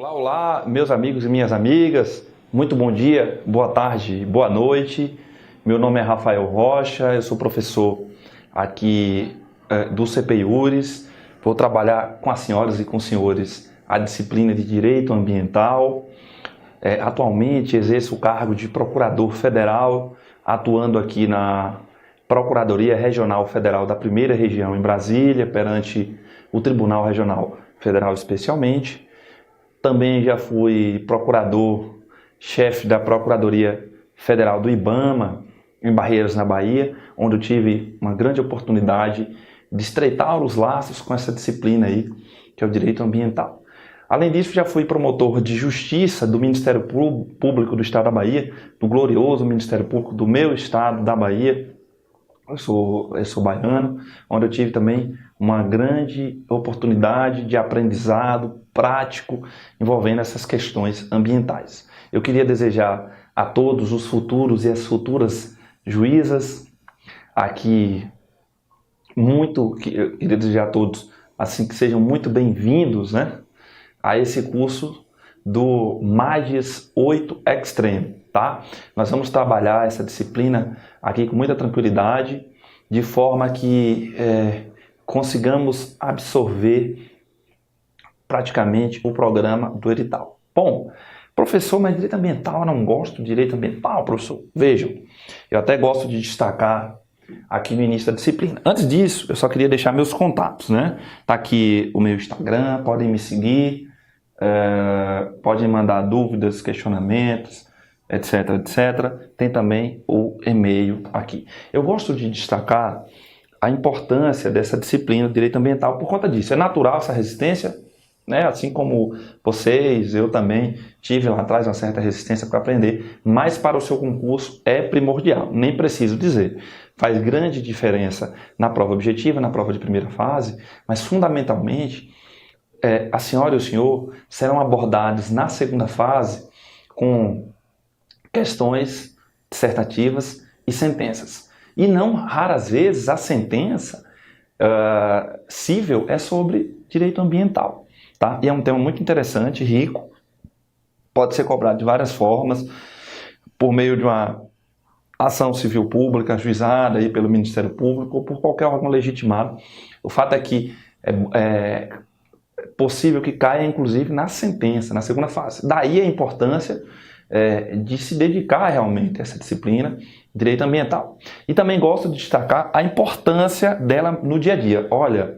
Olá, olá, meus amigos e minhas amigas. Muito bom dia, boa tarde, boa noite. Meu nome é Rafael Rocha, eu sou professor aqui do CPIURES. Vou trabalhar com as senhoras e com os senhores a disciplina de Direito Ambiental. Atualmente exerço o cargo de Procurador Federal, atuando aqui na Procuradoria Regional Federal da Primeira Região em Brasília, perante o Tribunal Regional Federal especialmente. Também já fui procurador-chefe da Procuradoria Federal do IBAMA, em Barreiras, na Bahia, onde eu tive uma grande oportunidade de estreitar os laços com essa disciplina aí, que é o direito ambiental. Além disso, já fui promotor de justiça do Ministério Público do Estado da Bahia, do glorioso Ministério Público do meu estado, da Bahia. Eu sou baiano, onde eu tive também uma grande oportunidade de aprendizado prático envolvendo essas questões ambientais. Eu queria desejar a todos os futuros e as futuras juízas aqui eu queria desejar a todos assim que sejam muito bem-vindos, né, a esse curso do Magis 8 Extreme. Tá? Nós vamos trabalhar essa disciplina aqui com muita tranquilidade, de forma que consigamos absorver praticamente o programa do edital. Bom, professor, mas direito ambiental, eu não gosto de direito ambiental, professor. Vejam, eu até gosto de destacar aqui no início da disciplina. Antes disso, eu só queria deixar meus contatos, né? Tá aqui o meu Instagram, podem me seguir, podem mandar dúvidas, questionamentos, etc, etc. Tem também o e-mail aqui. Eu gosto de destacar a importância dessa disciplina de direito ambiental por conta disso. É natural essa resistência, né? Assim como vocês, eu também tive lá atrás uma certa resistência para aprender, mas para o seu concurso é primordial, nem preciso dizer. Faz grande diferença na prova objetiva, na prova de primeira fase, mas fundamentalmente a senhora e o senhor serão abordados na segunda fase com questões dissertativas e sentenças. E não raras vezes a sentença cível é sobre direito ambiental. Tá? E é um tema muito interessante, rico, pode ser cobrado de várias formas, por meio de uma ação civil pública, ajuizada aí pelo Ministério Público ou por qualquer órgão legitimado. O fato é que é possível que caia, inclusive, na sentença, na segunda fase. Daí a importância de se dedicar realmente a essa disciplina, direito ambiental. E também gosto de destacar a importância dela no dia a dia. Olha,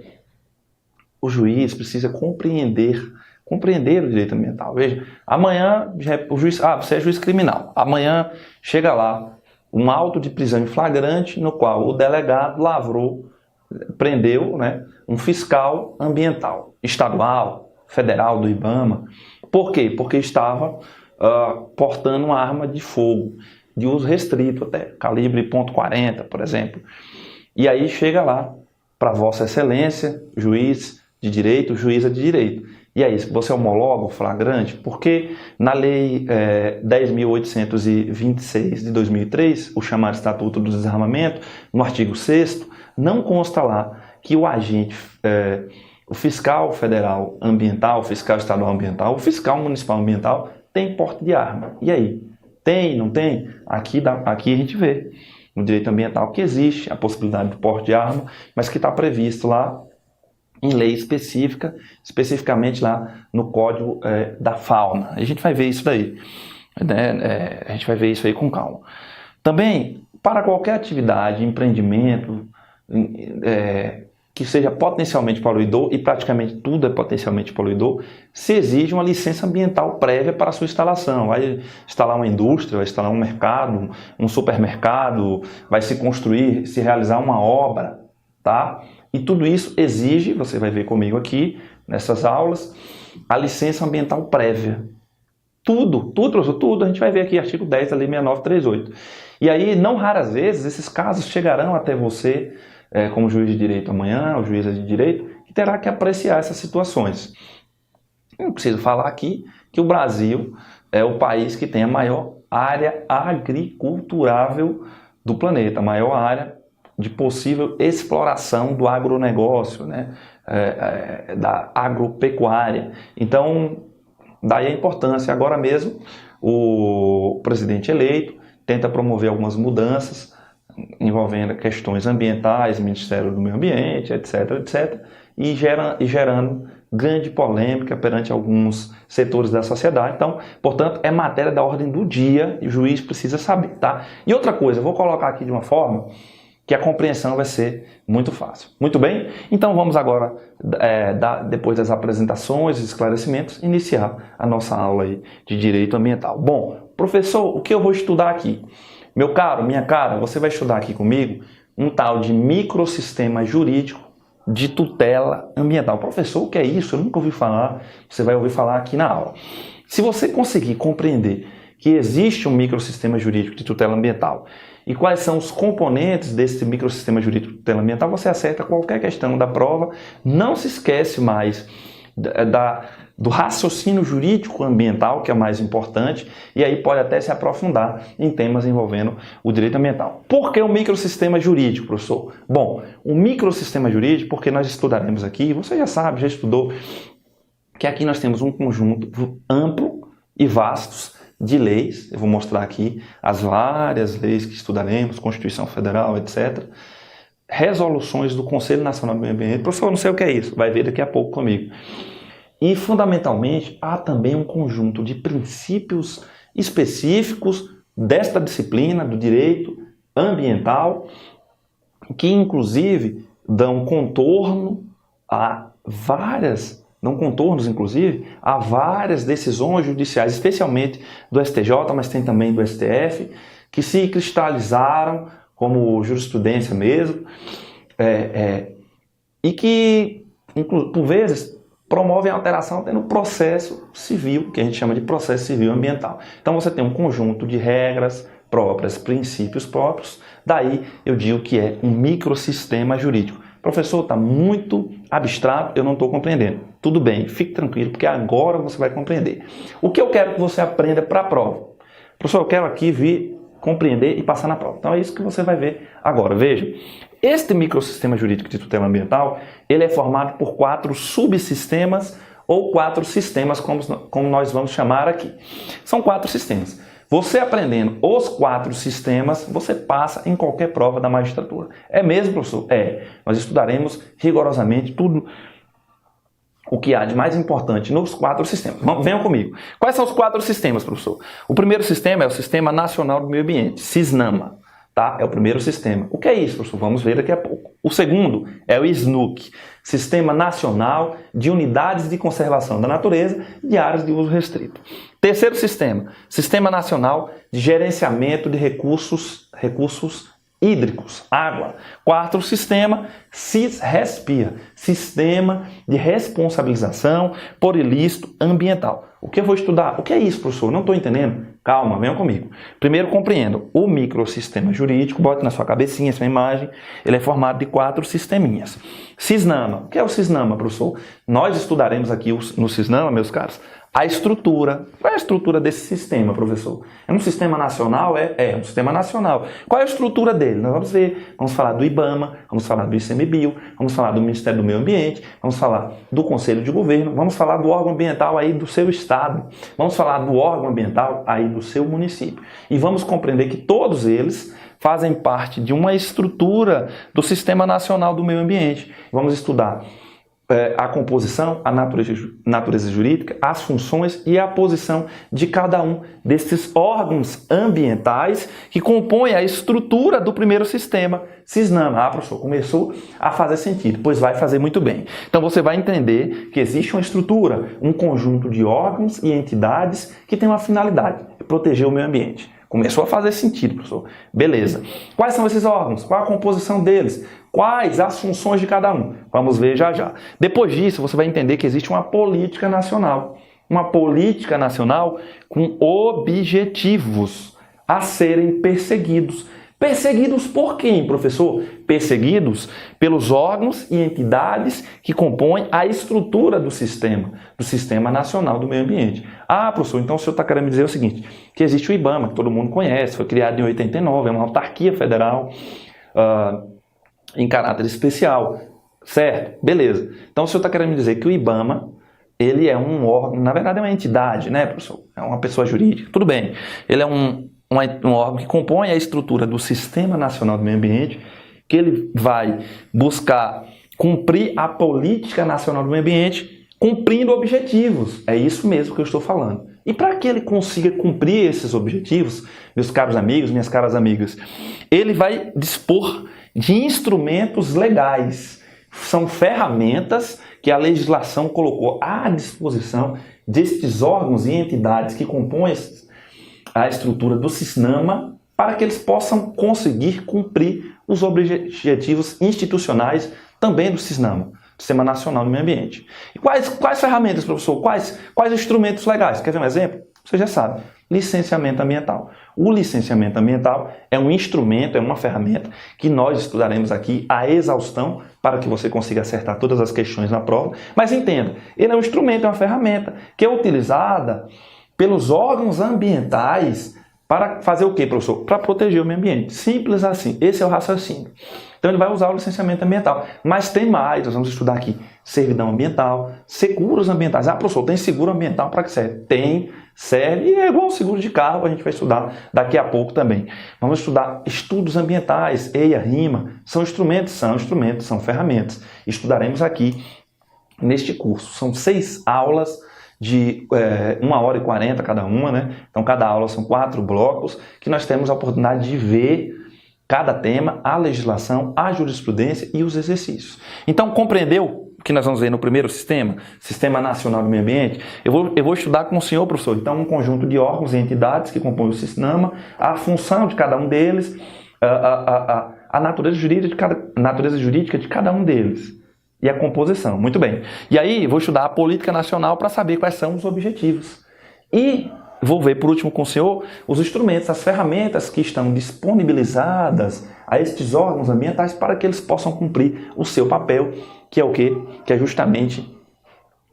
o juiz precisa compreender o direito ambiental. Veja, amanhã o juiz, você é juiz criminal. Amanhã chega lá um auto de prisão em flagrante no qual o delegado prendeu, né, um fiscal ambiental, estadual, federal, do IBAMA. Por quê? Porque estava portando uma arma de fogo, de uso restrito até, calibre .40, por exemplo. E aí chega lá, para Vossa Excelência, juiz de direito, juíza de direito. E aí, você homologa o flagrante? Porque na Lei 10.826 de 2003, o chamado Estatuto do Desarmamento, no artigo 6º, não consta lá que o agente, o fiscal federal ambiental, o fiscal estadual ambiental, o fiscal municipal ambiental tem porte de arma. E aí? Tem, não tem? Aqui a gente vê no direito ambiental que existe a possibilidade de porte de arma, mas que está previsto lá em lei específica, especificamente lá no Código da Fauna. A gente vai ver isso daí, né? A gente vai ver isso aí com calma. Também, para qualquer atividade, empreendimento, que seja potencialmente poluidor, e praticamente tudo é potencialmente poluidor, se exige uma licença ambiental prévia para a sua instalação. Vai instalar uma indústria, vai instalar um mercado, um supermercado, vai se construir, se realizar uma obra, tá? E tudo isso exige, você vai ver comigo aqui, nessas aulas, a licença ambiental prévia. Tudo, a gente vai ver aqui, artigo 10 da Lei 6938. E aí, não raras vezes, esses casos chegarão até você, como juiz de direito amanhã, ou juíza de direito, que terá que apreciar essas situações. Eu não preciso falar aqui que o Brasil é o país que tem a maior área agriculturável do planeta, a maior área de possível exploração do agronegócio, né? Da agropecuária. Então, Daí a importância. Agora mesmo, o presidente eleito tenta promover algumas mudanças envolvendo questões ambientais, Ministério do Meio Ambiente, etc, etc, e gerando grande polêmica perante alguns setores da sociedade. Então, portanto, é matéria da ordem do dia e o juiz precisa saber, tá? E outra coisa, eu vou colocar aqui de uma forma que a compreensão vai ser muito fácil. Muito bem? Então vamos agora, depois das apresentações e esclarecimentos, iniciar a nossa aula aí de Direito Ambiental. Bom, professor, o que eu vou estudar aqui? Meu caro, minha cara, você vai estudar aqui comigo um tal de microsistema jurídico de tutela ambiental. Professor, o que é isso? Eu nunca ouvi falar. Você vai ouvir falar aqui na aula. Se você conseguir compreender que existe um microsistema jurídico de tutela ambiental e quais são os componentes desse microsistema jurídico de tutela ambiental, você acerta qualquer questão da prova. Não se esquece mais do raciocínio jurídico ambiental, que é o mais importante, e aí pode até se aprofundar em temas envolvendo o direito ambiental. Por que o microsistema jurídico, professor? Bom, o microsistema jurídico, porque nós estudaremos aqui, você já sabe, já estudou, que aqui nós temos um conjunto amplo e vasto de leis. Eu vou mostrar aqui as várias leis que estudaremos, Constituição Federal, etc. Resoluções do Conselho Nacional do Meio Ambiente. Professor, eu não sei o que é isso, vai ver daqui a pouco comigo. E, fundamentalmente, há também um conjunto de princípios específicos desta disciplina do direito ambiental que, inclusive, dão contornos, inclusive, a várias decisões judiciais, especialmente do STJ, mas tem também do STF, que se cristalizaram como jurisprudência mesmo, e que, por vezes, promovem alteração até no processo civil, que a gente chama de processo civil ambiental. Então você tem um conjunto de regras próprias, princípios próprios, daí eu digo que é um microsistema jurídico. Professor, está muito abstrato, eu não estou compreendendo. Tudo bem, fique tranquilo, porque agora você vai compreender. O que eu quero que você aprenda para a prova? Professor, eu quero aqui vir compreender e passar na prova. Então é isso que você vai ver agora. Veja, este microsistema jurídico de tutela ambiental, ele é formado por 4 subsistemas ou 4 sistemas, como nós vamos chamar aqui. São 4 sistemas. Você aprendendo os 4 sistemas, você passa em qualquer prova da magistratura. É mesmo, professor? É. Nós estudaremos rigorosamente tudo o que há de mais importante nos 4 sistemas. Venham comigo. Quais são os 4 sistemas, professor? O primeiro sistema é o Sistema Nacional do Meio Ambiente, SISNAMA. Tá? É o primeiro sistema. O que é isso, professor? Vamos ver daqui a pouco. O segundo é o SNUC, Sistema Nacional de Unidades de Conservação da Natureza de Áreas de Uso Restrito. Terceiro sistema, Sistema Nacional de Gerenciamento de Recursos Hídricos, água. Quarto sistema, SISRESPIA, Sistema de Responsabilização por Ilícito Ambiental. O que eu vou estudar? O que é isso, professor? Não estou entendendo. Calma, venham comigo. Primeiro, compreendo. O microsistema jurídico, bote na sua cabecinha essa imagem, ele é formado de 4 sisteminhas. SISNAMA. O que é o SISNAMA, professor? Nós estudaremos aqui no SISNAMA, meus caros, a estrutura. Qual é a estrutura desse sistema, professor? É um sistema nacional? É um sistema nacional. Qual é a estrutura dele? Nós vamos ver. Vamos falar do IBAMA, vamos falar do ICMBio, vamos falar do Ministério do Meio Ambiente, vamos falar do Conselho de Governo, vamos falar do órgão ambiental aí do seu estado, vamos falar do órgão ambiental aí do seu município. E vamos compreender que todos eles fazem parte de uma estrutura do Sistema Nacional do Meio Ambiente. Vamos estudar a composição, a natureza jurídica, as funções e a posição de cada um desses órgãos ambientais que compõem a estrutura do primeiro sistema, SISNAMA. Ah, professor, começou a fazer sentido, pois vai fazer muito bem. Então você vai entender que existe uma estrutura, um conjunto de órgãos e entidades que tem uma finalidade, proteger o meio ambiente. Começou a fazer sentido, professor. Beleza. Quais são esses órgãos? Qual a composição deles? Quais as funções de cada um? Vamos ver já já. Depois disso, você vai entender que existe uma política nacional. Uma política nacional com objetivos a serem perseguidos. Perseguidos por quem, professor? Perseguidos pelos órgãos e entidades que compõem a estrutura do Sistema Nacional do Meio Ambiente. Ah, professor, então o senhor está querendo me dizer o seguinte, que existe o IBAMA, que todo mundo conhece, foi criado em 89, é uma autarquia federal em caráter especial, certo? Beleza. Então o senhor está querendo me dizer que o IBAMA ele é um órgão, na verdade é uma entidade, né, professor? É uma pessoa jurídica, tudo bem. Ele é um órgão que compõe a estrutura do Sistema Nacional do Meio Ambiente, que ele vai buscar cumprir a política nacional do meio ambiente, cumprindo objetivos. É isso mesmo que eu estou falando. E para que ele consiga cumprir esses objetivos, meus caros amigos, minhas caras amigas, ele vai dispor de instrumentos legais. São ferramentas que a legislação colocou à disposição destes órgãos e entidades que compõem a estrutura do CISNAMA para que eles possam conseguir cumprir os objetivos institucionais também do CISNAMA, Sistema Nacional do Meio Ambiente. E quais ferramentas, professor? Quais instrumentos legais? Quer ver um exemplo? Você já sabe. Licenciamento ambiental. O licenciamento ambiental é um instrumento, é uma ferramenta que nós estudaremos aqui a exaustão para que você consiga acertar todas as questões na prova. Mas entenda, ele é um instrumento, é uma ferramenta que é utilizada pelos órgãos ambientais para fazer o quê, professor? Para proteger o meio ambiente. Simples assim. Esse é o raciocínio. Então ele vai usar o licenciamento ambiental. Mas tem mais, nós vamos estudar aqui servidão ambiental, seguros ambientais. Ah, professor, tem seguro ambiental para que serve? Tem, serve e é igual ao seguro de carro, a gente vai estudar daqui a pouco também. Vamos estudar estudos ambientais, EIA, RIMA, são instrumentos, são ferramentas. Estudaremos aqui neste curso. São 6 aulas de 1h40 cada uma, né? Então cada aula são 4 blocos que nós temos a oportunidade de ver cada tema, a legislação, a jurisprudência e os exercícios. Então compreendeu o que nós vamos ver no primeiro sistema, Sistema Nacional do Meio Ambiente? Eu vou estudar com o senhor, professor, então um conjunto de órgãos e entidades que compõem o CISNAMA, a função de cada um deles, a natureza jurídica de cada um deles. E a composição, muito bem. E aí, vou estudar a política nacional para saber quais são os objetivos. E vou ver, por último, com o senhor, os instrumentos, as ferramentas que estão disponibilizadas a estes órgãos ambientais para que eles possam cumprir o seu papel, que é o quê? Que é justamente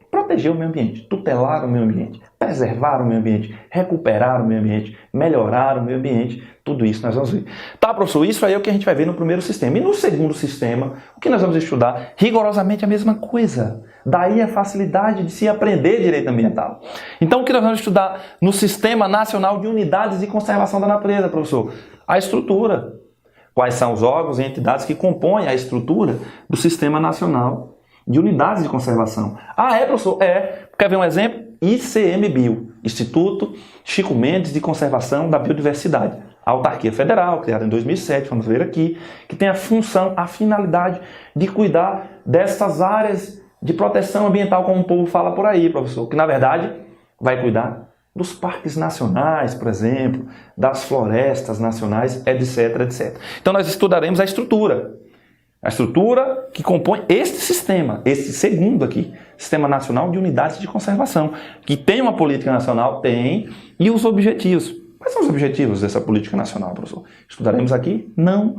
proteger o meio ambiente, tutelar o meio ambiente, preservar o meio ambiente, recuperar o meio ambiente, melhorar o meio ambiente, tudo isso nós vamos ver. Tá, professor, isso aí é o que a gente vai ver no primeiro sistema. E no segundo sistema, o que nós vamos estudar? Rigorosamente a mesma coisa. Daí a facilidade de se aprender direito ambiental. Então, o que nós vamos estudar no Sistema Nacional de Unidades de Conservação da Natureza, professor? A estrutura. Quais são os órgãos e entidades que compõem a estrutura do Sistema Nacional de Unidades de Conservação? Ah, é, professor? É. Quer ver um exemplo? ICMBio, Instituto Chico Mendes de Conservação da Biodiversidade. A autarquia federal, criada em 2007, vamos ver aqui, que tem a função, a finalidade de cuidar dessas áreas de proteção ambiental, como o povo fala por aí, professor, que na verdade vai cuidar dos parques nacionais, por exemplo, das florestas nacionais, etc, etc. Então nós estudaremos a estrutura que compõe este sistema, este segundo aqui, Sistema Nacional de Unidades de Conservação, que tem uma política nacional, tem, e os objetivos. Quais são os objetivos dessa política nacional, professor? Estudaremos aqui? Não.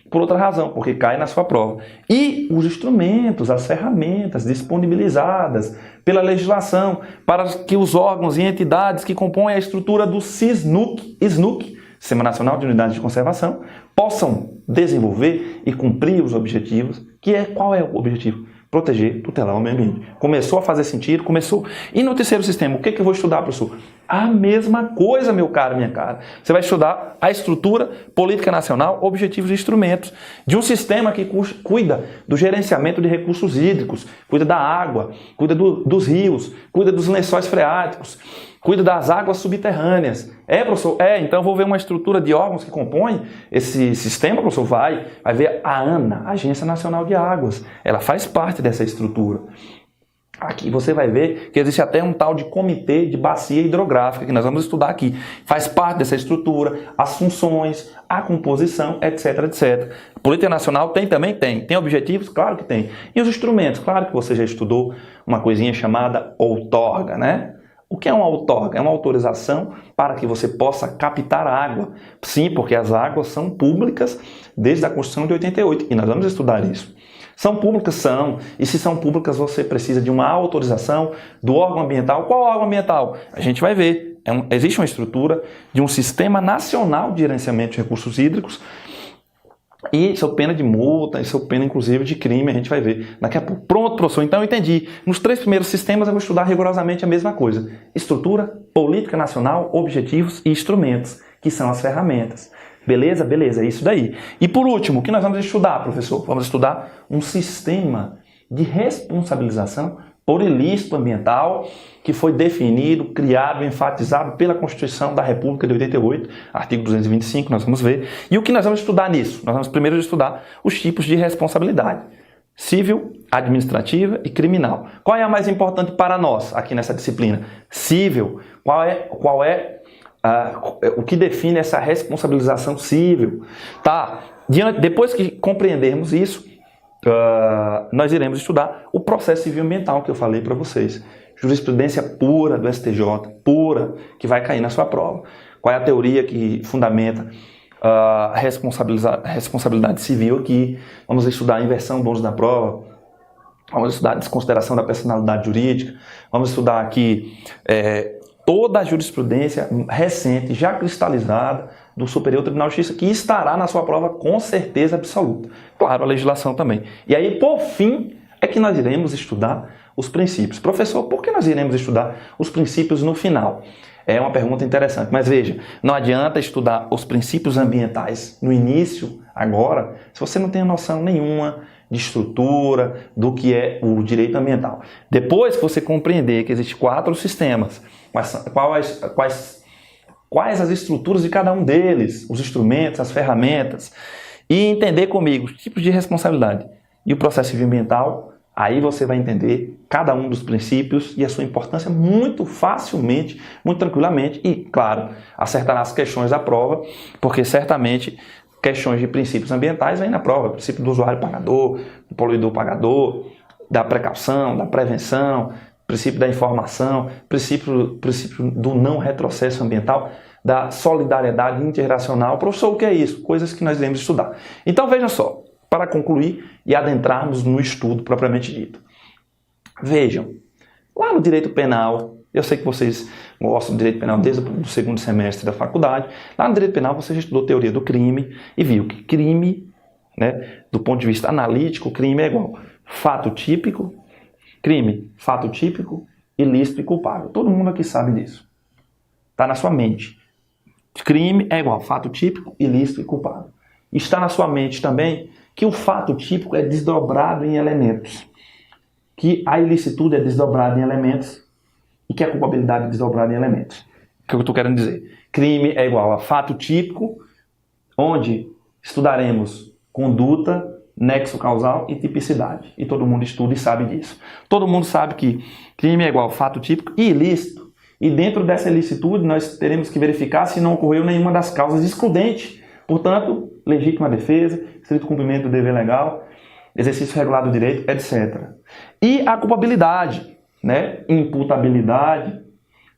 Por outra razão, porque cai na sua prova. E os instrumentos, as ferramentas disponibilizadas pela legislação para que os órgãos e entidades que compõem a estrutura do SNUC, Sistema Nacional de Unidades de Conservação, possam desenvolver e cumprir os objetivos, qual é o objetivo? Proteger, tutelar o meio ambiente. Começou a fazer sentido? Começou. E no terceiro sistema, o que eu vou estudar, professor? A mesma coisa, meu caro, minha cara. Você vai estudar a estrutura, política nacional, objetivos e instrumentos de um sistema que cuida do gerenciamento de recursos hídricos, cuida da água, cuida dos rios, cuida dos lençóis freáticos, cuida das águas subterrâneas. É, professor? É, então eu vou ver uma estrutura de órgãos que compõem esse sistema, professor, vai ver a ANA, Agência Nacional de Águas. Ela faz parte dessa estrutura. Aqui você vai ver que existe até um tal de comitê de bacia hidrográfica, que nós vamos estudar aqui. Faz parte dessa estrutura, as funções, a composição, etc, etc. A política nacional tem também? Tem. Tem objetivos? Claro que tem. E os instrumentos? Claro que você já estudou uma coisinha chamada outorga, né? O que é uma outorga? É uma autorização para que você possa captar água. Sim, porque as águas são públicas desde a Constituição de 88, e nós vamos estudar isso. São públicas? São. E se são públicas, você precisa de uma autorização do órgão ambiental. Qual órgão ambiental? A gente vai ver. Existe uma estrutura de um Sistema Nacional de Gerenciamento de Recursos Hídricos E sob pena de multa, e sob pena inclusive de crime, a gente vai ver daqui a pouco. Pronto, professor, então eu entendi. Nos 3 primeiros sistemas eu vou estudar rigorosamente a mesma coisa. Estrutura, política nacional, objetivos e instrumentos, que são as ferramentas. Beleza? Beleza, é isso daí. E por último, o que nós vamos estudar, professor? Vamos estudar um sistema de responsabilização por ilícito ambiental que foi definido, criado, enfatizado pela Constituição da República de 88, artigo 225, nós vamos ver. E o que nós vamos estudar nisso? Nós vamos primeiro estudar os tipos de responsabilidade: civil, administrativa e criminal. Qual é a mais importante para nós aqui nessa disciplina? Civil. O que define essa responsabilização civil? Tá? Depois que compreendermos isso, nós iremos estudar o processo civil ambiental que eu falei para vocês. Jurisprudência pura do STJ, pura, que vai cair na sua prova. Qual é a teoria que fundamenta a responsabilidade civil aqui? Vamos estudar a inversão do ônus da prova, vamos estudar a desconsideração da personalidade jurídica, vamos estudar aqui toda a jurisprudência recente, já cristalizada, do Superior Tribunal de Justiça, que estará na sua prova com certeza absoluta. Claro, a legislação também. E aí, por fim, é que nós iremos estudar os princípios. Professor, por que nós iremos estudar os princípios no final? É uma pergunta interessante, mas veja, não adianta estudar os princípios ambientais no início, agora, se você não tem noção nenhuma de estrutura, do que é o direito ambiental. Depois que você compreender que existem 4 sistemas, quais as estruturas de cada um deles, os instrumentos, as ferramentas, e entender comigo os tipos de responsabilidade e o processo civil ambiental, aí você vai entender cada um dos princípios e a sua importância muito facilmente, muito tranquilamente e, claro, acertará as questões da prova, porque certamente questões de princípios ambientais vêm na prova: o princípio do usuário pagador, do poluidor pagador, da precaução, da prevenção, princípio da informação, princípio do não retrocesso ambiental, da solidariedade intergeracional. Professor, o que é isso? Coisas que nós iremos estudar. Então veja só, para concluir e adentrarmos no estudo propriamente dito. Vejam, lá no direito penal, eu sei que vocês gostam do direito penal desde o 2º semestre da faculdade. Lá no direito penal você já estudou teoria do crime e viu que crime, né, do ponto de vista analítico, crime é igual fato típico, ilícito e culpável. Todo mundo aqui sabe disso. Está na sua mente. Crime é igual fato típico, ilícito e culpável. Está na sua mente também que o fato típico é desdobrado em elementos, que a ilicitude é desdobrada em elementos e que a culpabilidade é desdobrada em elementos. O que eu estou querendo dizer? Crime é igual a fato típico, onde estudaremos conduta, nexo causal e tipicidade. E todo mundo estuda e sabe disso. Todo mundo sabe que crime é igual a fato típico e ilícito. E dentro dessa ilicitude nós teremos que verificar se não ocorreu nenhuma das causas excludentes. Portanto, legítima defesa, estrito cumprimento do dever legal, exercício regular do direito, etc. E a culpabilidade, né? Imputabilidade,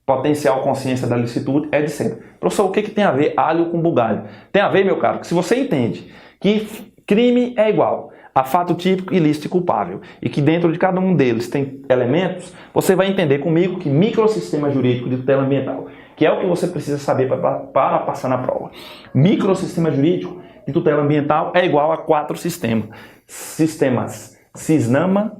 potencial consciência da licitude, etc. Professor, o que tem a ver alho com bugalho? Tem a ver, meu caro, que se você entende que crime é igual a fato típico, ilícito e culpável, e que dentro de cada um deles tem elementos, você vai entender comigo que microsistema jurídico de tutela ambiental, que é o que você precisa saber para passar na prova. Microsistema jurídico de tutela ambiental é igual a 4 sistemas. Sistemas CISNAMA,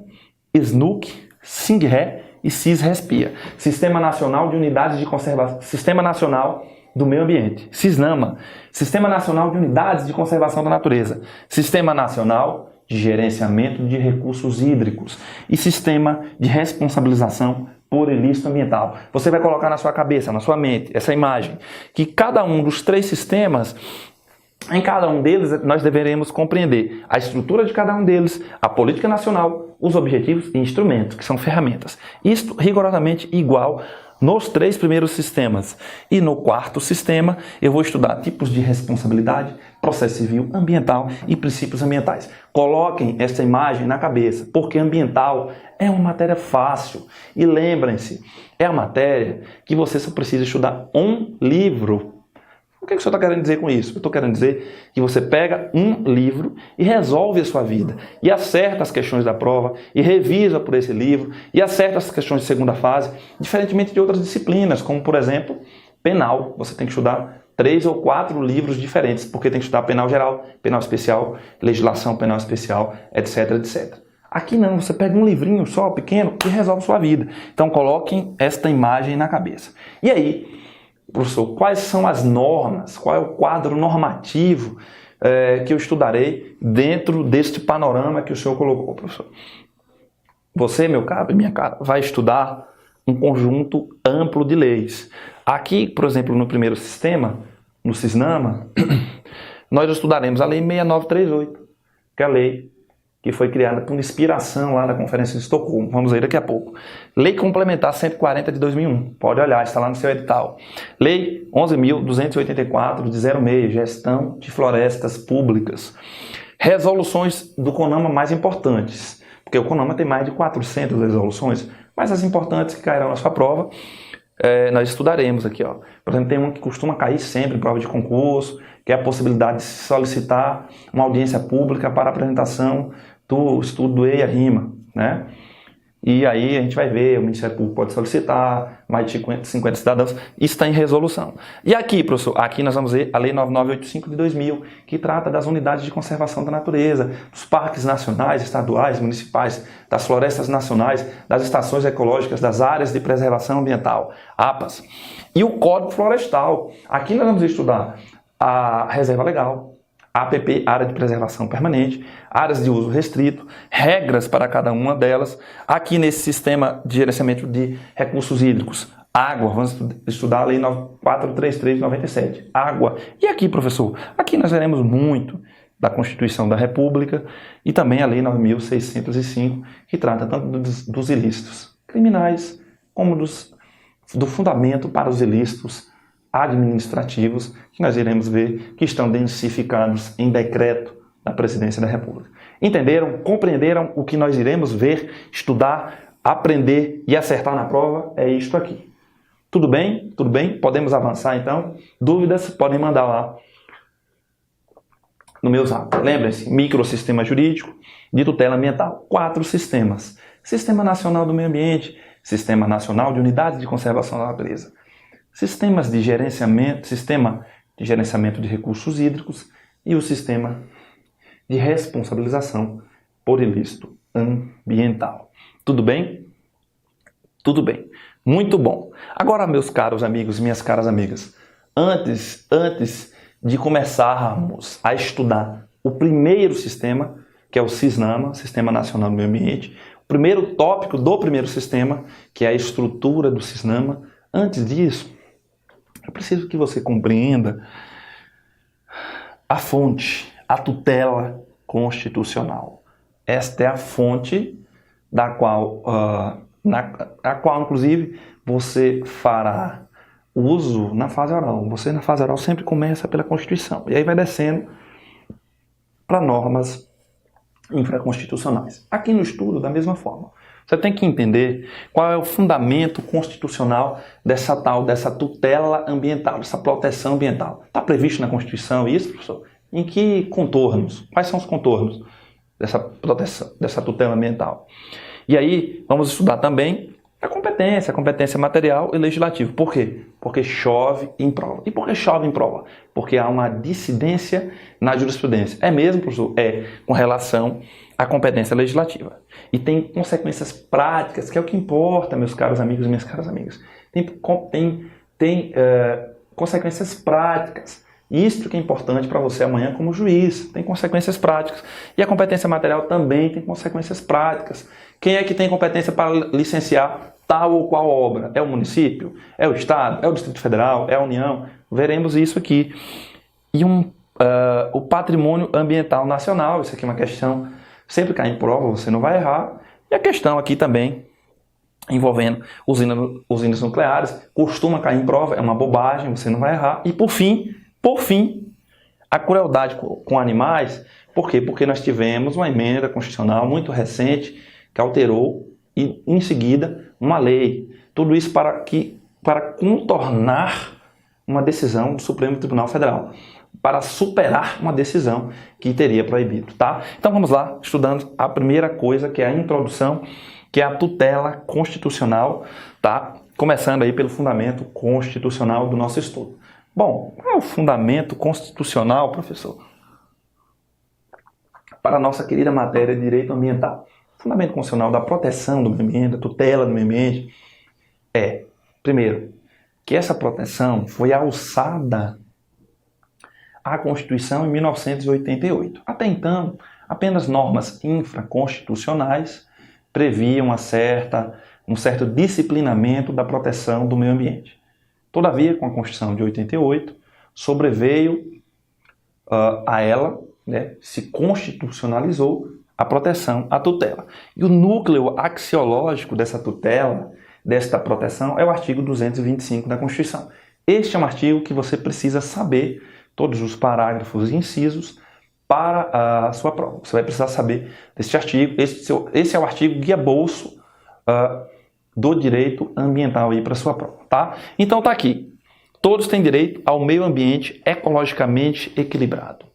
SNUC, SINGRE e CISRESPIA. Sistema Nacional de Unidades de Conservação. Sistema Nacional do Meio Ambiente. SISNAMA. Sistema Nacional de Unidades de Conservação da Natureza. Sistema Nacional de Gerenciamento de Recursos Hídricos. E Sistema de Responsabilização por Ilícito Ambiental. Você vai colocar na sua cabeça, na sua mente, essa imagem, que cada um dos 3 sistemas, em cada um deles, nós deveremos compreender a estrutura de cada um deles, a política nacional, os objetivos e instrumentos, que são ferramentas. Isto rigorosamente igual nos 3 primeiros sistemas. E no 4º sistema, eu vou estudar tipos de responsabilidade, processo civil, ambiental e princípios ambientais. Coloquem essa imagem na cabeça, porque ambiental é uma matéria fácil. E lembrem-se, é a matéria que você só precisa estudar um livro. O que o senhor está querendo dizer com isso? Eu estou querendo dizer que você pega um livro e resolve a sua vida, e acerta as questões da prova, e revisa por esse livro, e acerta as questões de segunda fase, diferentemente de outras disciplinas, como, por exemplo, penal. Você tem que estudar 3 ou 4 livros diferentes, porque tem que estudar penal geral, penal especial, legislação penal especial, etc, etc. Aqui não, você pega um livrinho só, pequeno, e resolve sua vida. Então coloquem esta imagem na cabeça. E aí, professor, quais são as normas, qual é o quadro normativo que eu estudarei dentro deste panorama que o senhor colocou, professor? Você, meu caro e minha cara, vai estudar um conjunto amplo de leis. Aqui, por exemplo, no primeiro sistema, no CISNAMA, nós estudaremos a Lei 6938, que é a lei que foi criada por inspiração lá da Conferência de Estocolmo. Vamos ver daqui a pouco. Lei Complementar 140 de 2001. Pode olhar, está lá no seu edital. Lei 11.284 de 06, Gestão de Florestas Públicas. Resoluções do CONAMA mais importantes, porque o CONAMA tem mais de 400 resoluções, mas as importantes que cairão na sua prova, nós estudaremos aqui. Ó. Por exemplo, tem uma que costuma cair sempre em prova de concurso, que é a possibilidade de se solicitar uma audiência pública para a apresentação do estudo do EIA-RIMA, né? E aí a gente vai ver, o Ministério Público pode solicitar, mais de 50 cidadãos, isso está em resolução. E aqui, professor, aqui nós vamos ver a Lei 9985 de 2000, que trata das unidades de conservação da natureza, dos parques nacionais, estaduais, municipais, das florestas nacionais, das estações ecológicas, das áreas de preservação ambiental, APAS. E o Código Florestal, aqui nós vamos estudar a reserva legal, APP, área de preservação permanente, áreas de uso restrito, regras para cada uma delas. Aqui nesse sistema de gerenciamento de recursos hídricos, água, vamos estudar a Lei 433 de 97, água. E aqui, professor, aqui nós veremos muito da Constituição da República e também a Lei 9.605, que trata tanto dos ilícitos criminais como do fundamento para os ilícitos administrativos, que nós iremos ver que estão densificados em decreto da Presidência da República. Entenderam? Compreenderam o que nós iremos ver, estudar, aprender e acertar na prova? É isto aqui. Tudo bem? Tudo bem? Podemos avançar então? Dúvidas? Podem mandar lá no meu zap. Lembrem-se, microsistema jurídico de tutela ambiental. 4 sistemas. Sistema Nacional do Meio Ambiente, Sistema Nacional de Unidades de Conservação da Natureza, sistema de gerenciamento de recursos hídricos e o sistema de responsabilização por ilícito ambiental. Tudo bem? Tudo bem. Muito bom. Agora, meus caros amigos e minhas caras amigas, antes de começarmos a estudar o primeiro sistema, que é o CISNAMA, Sistema Nacional do Meio Ambiente, o primeiro tópico do primeiro sistema, que é a estrutura do CISNAMA, antes disso, eu preciso que você compreenda a fonte, a tutela constitucional. Esta é a fonte da qual, inclusive, você fará uso na fase oral. Você, na fase oral, sempre começa pela Constituição. E aí vai descendo para normas infraconstitucionais. Aqui no estudo, da mesma forma. Você tem que entender qual é o fundamento constitucional dessa tutela ambiental, dessa proteção ambiental. Está previsto na Constituição isso, professor? Em que contornos? Quais são os contornos dessa proteção, dessa tutela ambiental? E aí, vamos estudar também a competência material e legislativa. Por quê? Porque chove em prova. E por que chove em prova? Porque há uma dissidência na jurisprudência. É mesmo, professor? É, com relação à competência legislativa. E tem consequências práticas, que é o que importa, meus caros amigos e minhas caras amigas. Tem consequências práticas. Isso que é importante para você amanhã como juiz. Tem consequências práticas. E a competência material também tem consequências práticas. Quem é que tem competência para licenciar tal ou qual obra? É o município? É o Estado? É o Distrito Federal? É a União? Veremos isso aqui. E o patrimônio ambiental nacional. Isso aqui é uma questão, sempre cai em prova, você não vai errar. E a questão aqui também, envolvendo usinas nucleares, costuma cair em prova, é uma bobagem, você não vai errar. E por fim, a crueldade com animais. Por quê? Porque nós tivemos uma emenda constitucional muito recente que alterou e, em seguida, uma lei. Tudo isso para contornar uma decisão do Supremo Tribunal Federal, para superar uma decisão que teria proibido, tá? Então vamos lá, estudando a primeira coisa, que é a introdução, que é a tutela constitucional, tá? Começando aí pelo fundamento constitucional do nosso estudo. Bom, qual é o fundamento constitucional, professor, para a nossa querida matéria de direito ambiental? O fundamento constitucional da proteção do meio ambiente, da tutela do meio ambiente, é, primeiro, que essa proteção foi alçada à Constituição em 1988. Até então, apenas normas infraconstitucionais previam um certo disciplinamento da proteção do meio ambiente. Todavia, com a Constituição de 88, sobreveio a ela, né, se constitucionalizou a proteção, a tutela. E o núcleo axiológico dessa tutela, desta proteção, é o artigo 225 da Constituição. Este é um artigo que você precisa saber, todos os parágrafos e incisos, para a sua prova. Você vai precisar saber desse artigo. Esse é o artigo guia-bolso do direito ambiental aí para a sua prova, tá? Então tá aqui. Todos têm direito ao meio ambiente ecologicamente equilibrado,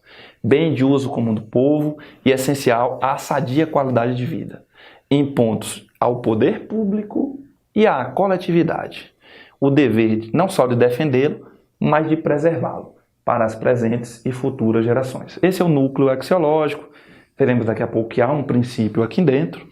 bem de uso comum do povo e essencial à sadia qualidade de vida, em pontos ao poder público e à coletividade. O dever não só de defendê-lo, mas de preservá-lo para as presentes e futuras gerações. Esse é o núcleo axiológico. Veremos daqui a pouco que há um princípio aqui dentro,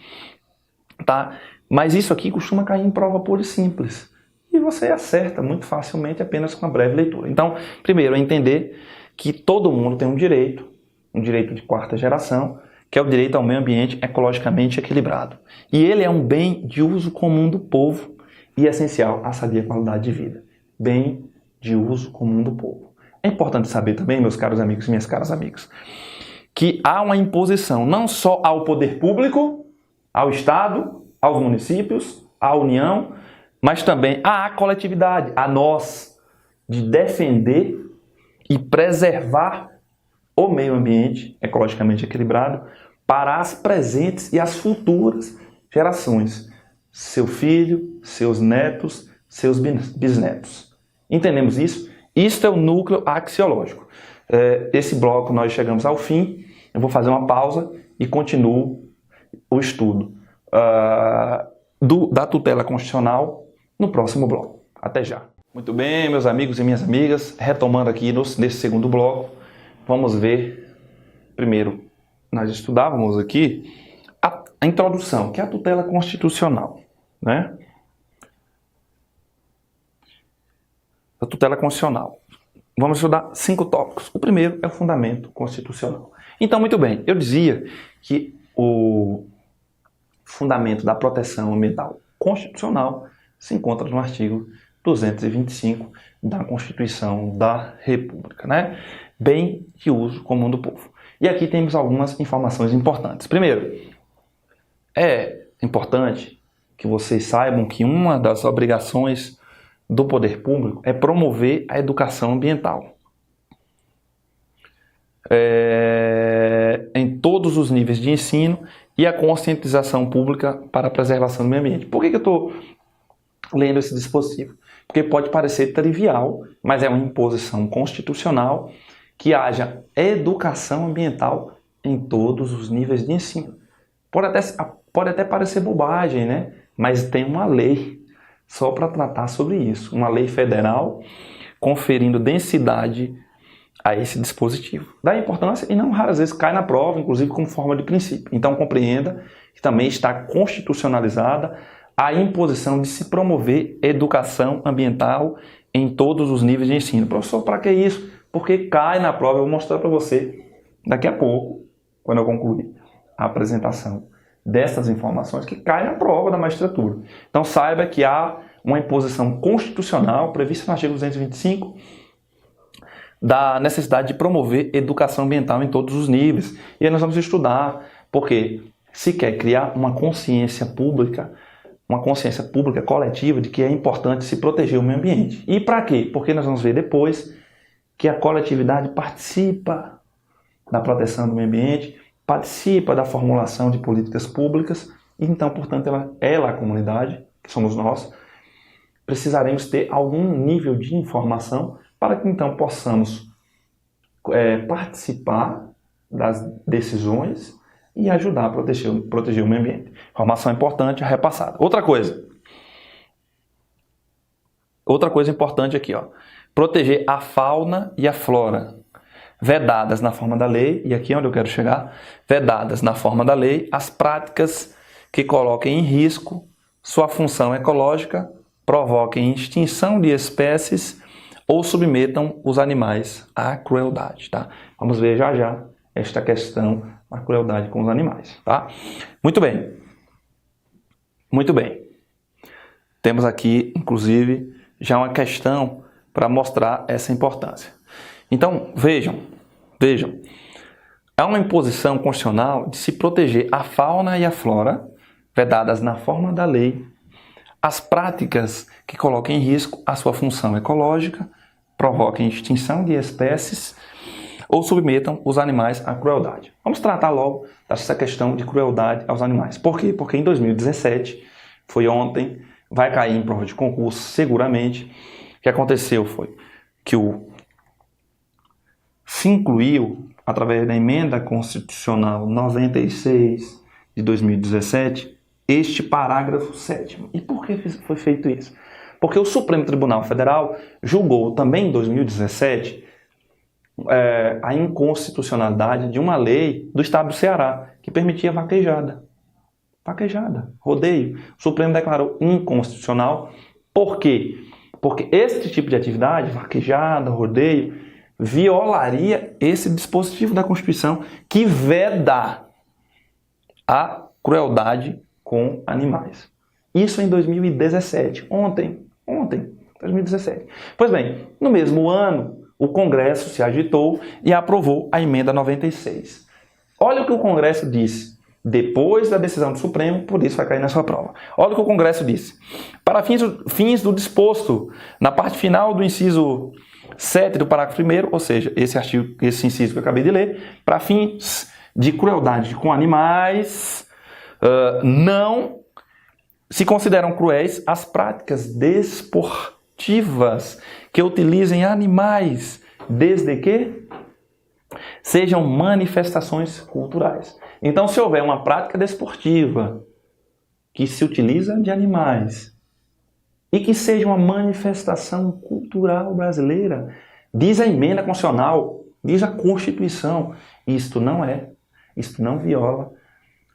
tá? Mas isso aqui costuma cair em prova pura e simples. E você acerta muito facilmente apenas com uma breve leitura. Então, primeiro, é entender que todo mundo tem um direito de quarta geração, que é o direito ao meio ambiente ecologicamente equilibrado. E ele é um bem de uso comum do povo e essencial à sadia qualidade de vida. Bem de uso comum do povo. É importante saber também, meus caros amigos e minhas caras amigas, que há uma imposição não só ao poder público, ao Estado, aos municípios, à União, mas também à coletividade, a nós, de defender e preservar o meio ambiente ecologicamente equilibrado para as presentes e as futuras gerações. Seu filho, seus netos, seus bisnetos. Entendemos isso? Isto é o núcleo axiológico. Esse bloco nós chegamos ao fim. Eu vou fazer uma pausa e continuo o estudo da tutela constitucional no próximo bloco. Até já. Muito bem, meus amigos e minhas amigas, retomando aqui nesse segundo bloco, vamos ver, primeiro, nós estudávamos aqui a introdução, que é a tutela constitucional, né? A tutela constitucional. Vamos estudar 5 tópicos. O primeiro é o fundamento constitucional. Então, muito bem, eu dizia que o fundamento da proteção ambiental constitucional se encontra no artigo 225 da Constituição da República, né? Bem de uso comum do povo. E aqui temos algumas informações importantes. Primeiro, é importante que vocês saibam que uma das obrigações do poder público é promover a educação ambiental. Em todos os níveis de ensino e a conscientização pública para a preservação do meio ambiente. Por que eu estou lendo esse dispositivo? Porque pode parecer trivial, mas é uma imposição constitucional que haja educação ambiental em todos os níveis de ensino. Pode até parecer bobagem, né? Mas tem uma lei só para tratar sobre isso. Uma lei federal conferindo densidade a esse dispositivo. Dá importância e não raras vezes cai na prova, inclusive como forma de princípio. Então compreenda que também está constitucionalizada a imposição de se promover educação ambiental em todos os níveis de ensino. Professor, para que isso? Porque cai na prova. Eu vou mostrar para você daqui a pouco, quando eu concluir a apresentação dessas informações, que cai na prova da magistratura. Então saiba que há uma imposição constitucional prevista no artigo 225 da necessidade de promover educação ambiental em todos os níveis. E aí nós vamos estudar, porque se quer criar uma consciência pública coletiva de que é importante se proteger o meio ambiente. E para quê? Porque nós vamos ver depois que a coletividade participa da proteção do meio ambiente, participa da formulação de políticas públicas, e então, portanto, ela, a comunidade, que somos nós, precisaremos ter algum nível de informação para que então possamos participar das decisões e ajudar a proteger o meio ambiente. Informação importante, repassada. Outra coisa importante aqui, ó. proteger a fauna e a flora, vedadas na forma da lei, e aqui é onde eu quero chegar, vedadas na forma da lei as práticas que coloquem em risco sua função ecológica, provoquem extinção de espécies ou submetam os animais à crueldade, tá? Vamos ver já já esta questão da crueldade com os animais, tá? Muito bem. Muito bem. Temos aqui, inclusive, já uma questão para mostrar essa importância. Então, vejam. Há uma imposição constitucional de se proteger a fauna e a flora, vedadas na forma da lei, as práticas que coloquem em risco a sua função ecológica, provoquem extinção de espécies ou submetam os animais à crueldade. Vamos tratar logo dessa questão de crueldade aos animais. Por quê? Porque em 2017, foi ontem, vai cair em prova de concurso seguramente. O que aconteceu foi que se incluiu, através da emenda constitucional 96 de 2017, este parágrafo 7º. E por que foi feito isso? Porque o Supremo Tribunal Federal julgou também em 2017 a inconstitucionalidade de uma lei do estado do Ceará que permitia vaquejada, rodeio. O Supremo declarou inconstitucional. Por quê? Porque esse tipo de atividade, vaquejada, rodeio, violaria esse dispositivo da Constituição que veda a crueldade com animais. Isso em 2017, ontem, 2017. Pois bem, no mesmo ano, o Congresso se agitou e aprovou a emenda 96. Olha o que o Congresso disse, depois da decisão do Supremo, por isso vai cair na sua prova. Olha o que o Congresso disse. Para fins do disposto na parte final do inciso 7 do parágrafo 1º, ou seja, esse inciso que eu acabei de ler, para fins de crueldade com animais, não se consideram cruéis as práticas desportivas que utilizem animais, desde que sejam manifestações culturais. Então, se houver uma prática desportiva que se utiliza de animais e que seja uma manifestação cultural brasileira, diz a emenda constitucional, diz a Constituição, isto não viola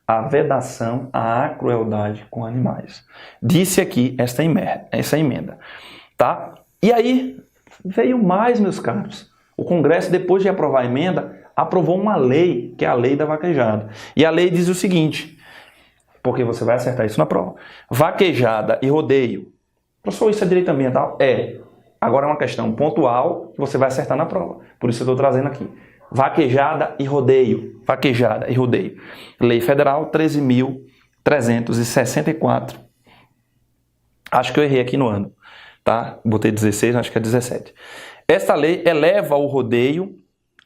a vedação à crueldade com animais. Disse aqui essa emenda, tá? E aí veio mais, meus caros. O Congresso, depois de aprovar a emenda, aprovou uma lei, que é a lei da vaquejada. E a lei diz o seguinte, porque você vai acertar isso na prova. Vaquejada e rodeio. Professor, isso é direito ambiental? É. Agora é uma questão pontual que você vai acertar na prova. Por isso eu estou trazendo aqui. Vaquejada e rodeio. Vaquejada e rodeio. Lei Federal 13.364. Acho que eu errei aqui no ano, tá? Botei 16, acho que é 17. Esta lei eleva o rodeio,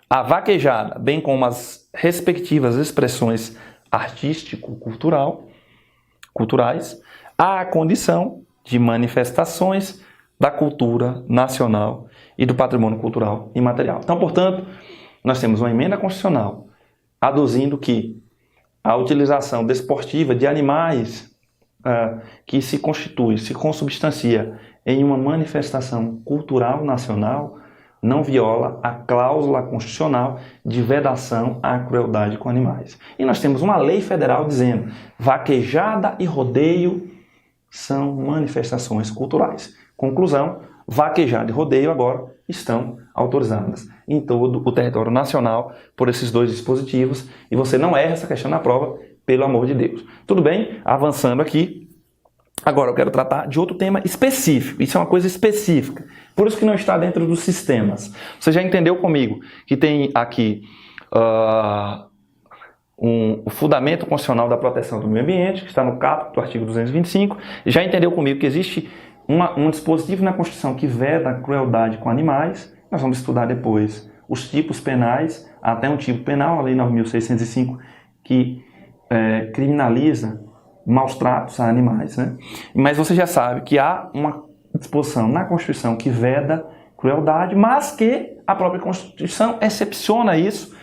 a vaquejada, bem como as respectivas expressões artístico-culturais, à condição de manifestações da cultura nacional e do patrimônio cultural imaterial. Então, portanto, nós temos uma emenda constitucional aduzindo que a utilização desportiva de animais que se consubstancia em uma manifestação cultural nacional não viola a cláusula constitucional de vedação à crueldade com animais. E nós temos uma lei federal dizendo vaquejada e rodeio são manifestações culturais. Conclusão, vaquejada e rodeio agora estão autorizadas em todo o território nacional por esses dois dispositivos e você não erra essa questão na prova, pelo amor de Deus. Tudo bem? Avançando aqui. Agora eu quero tratar de outro tema específico. Isso é uma coisa específica. Por isso que não está dentro dos sistemas. Você já entendeu comigo que tem aqui o fundamento constitucional da proteção do meio ambiente, que está no caput do artigo 225. Já entendeu comigo que existe um dispositivo na Constituição que veda a crueldade com animais. Nós vamos estudar depois os tipos penais, até um tipo penal, a Lei 9.605, que criminaliza maus tratos a animais, né? Mas você já sabe que há uma disposição na Constituição que veda crueldade, mas que a própria Constituição excepciona isso,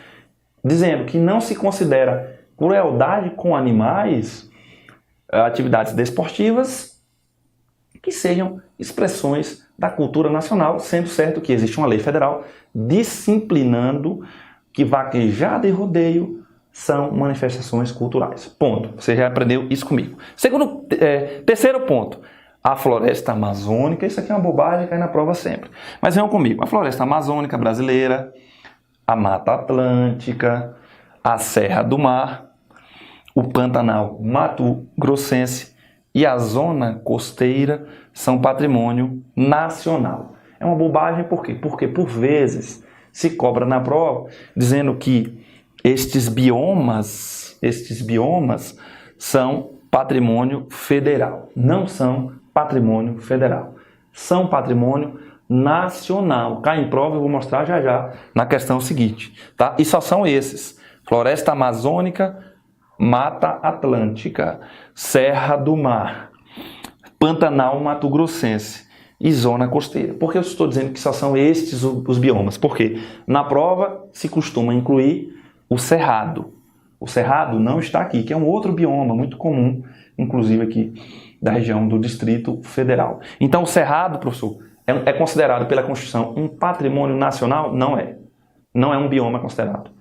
dizendo que não se considera crueldade com animais atividades desportivas que sejam expressões da cultura nacional, sendo certo que existe uma lei federal disciplinando que vaquejada e rodeio são manifestações culturais. Ponto. Você já aprendeu isso comigo. Terceiro ponto. A floresta amazônica, isso aqui é uma bobagem, cai na prova sempre. Mas venham comigo. A floresta amazônica brasileira, a Mata Atlântica, a Serra do Mar, o Pantanal Mato Grossense e a zona costeira são patrimônio nacional. É uma bobagem por quê? Porque por vezes se cobra na prova dizendo que estes biomas são patrimônio federal. Não são patrimônio federal. São patrimônio nacional. Cai em prova, eu vou mostrar já já na questão seguinte, tá? E só são esses: Floresta Amazônica, Mata Atlântica, Serra do Mar, Pantanal Mato Grossense e Zona Costeira. Por que eu estou dizendo que só são estes os biomas? Porque na prova se costuma incluir o Cerrado. O Cerrado não está aqui, que é um outro bioma muito comum, inclusive aqui da região do Distrito Federal. Então o Cerrado, professor, é considerado pela Constituição um patrimônio nacional? Não é. Não é um bioma considerado.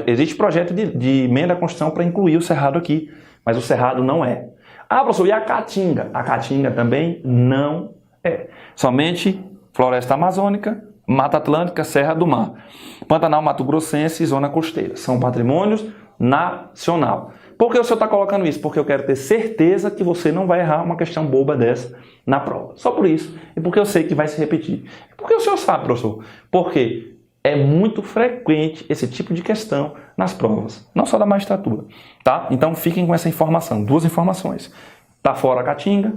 Existe projeto de emenda à Constituição para incluir o Cerrado aqui, mas o Cerrado não é. Ah, professor, e a Caatinga? A Caatinga também não é. Somente Floresta Amazônica, Mata Atlântica, Serra do Mar, Pantanal Mato Grossense e Zona Costeira. São patrimônios nacional. Por que o senhor está colocando isso? Porque eu quero ter certeza que você não vai errar uma questão boba dessa na prova. Só por isso. E porque eu sei que vai se repetir. Por que o senhor sabe, professor? Porque é muito frequente esse tipo de questão nas provas, não só da magistratura, tá? Então fiquem com essa informação, duas informações. Está fora a Caatinga,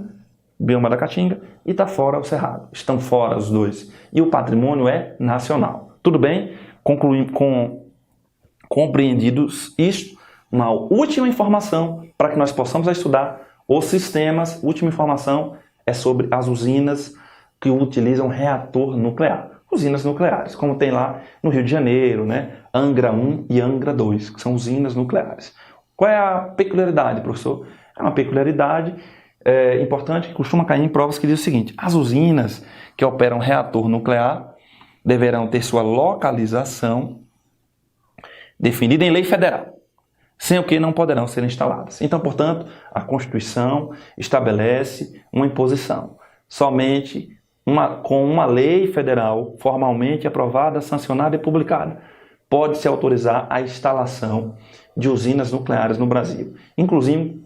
bioma da Caatinga, e está fora o Cerrado. Estão fora os dois. E o patrimônio é nacional. Tudo bem? Compreendidos isto, uma última informação para que nós possamos estudar os sistemas. Última informação é sobre as usinas que utilizam reator nuclear. Usinas nucleares, como tem lá no Rio de Janeiro, né? Angra 1 e Angra 2, que são usinas nucleares. Qual é a peculiaridade, professor? É uma peculiaridade importante que costuma cair em provas que diz o seguinte: as usinas que operam reator nuclear deverão ter sua localização definida em lei federal, sem o que não poderão ser instaladas. Então, portanto, a Constituição estabelece uma imposição. Somente com uma lei federal formalmente aprovada, sancionada e publicada, pode-se autorizar a instalação de usinas nucleares no Brasil. Inclusive,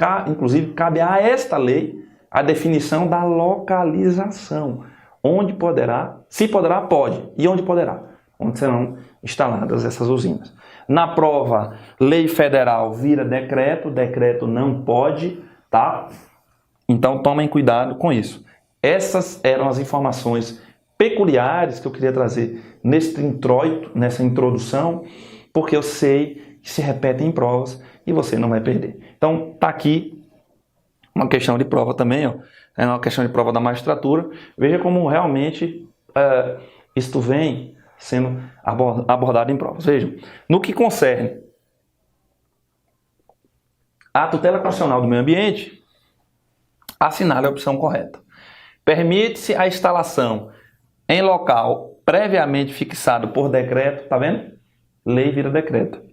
cabe a esta lei a definição da localização. Onde poderá, se poderá, pode. E onde poderá? Onde serão instaladas essas usinas. Na prova, lei federal vira decreto, decreto não pode, tá? Então tomem cuidado com isso. Essas eram as informações peculiares que eu queria trazer nesse introito, nessa introdução, porque eu sei que se repetem em provas e você não vai perder. Então, tá aqui uma questão de prova também, ó. É uma questão de prova da magistratura. Veja como realmente isto vem sendo abordado em provas. Vejam, no que concerne a tutela constitucional do meio ambiente, assinale a opção correta. Permite-se a instalação em local previamente fixado por decreto, tá vendo? Lei vira decreto.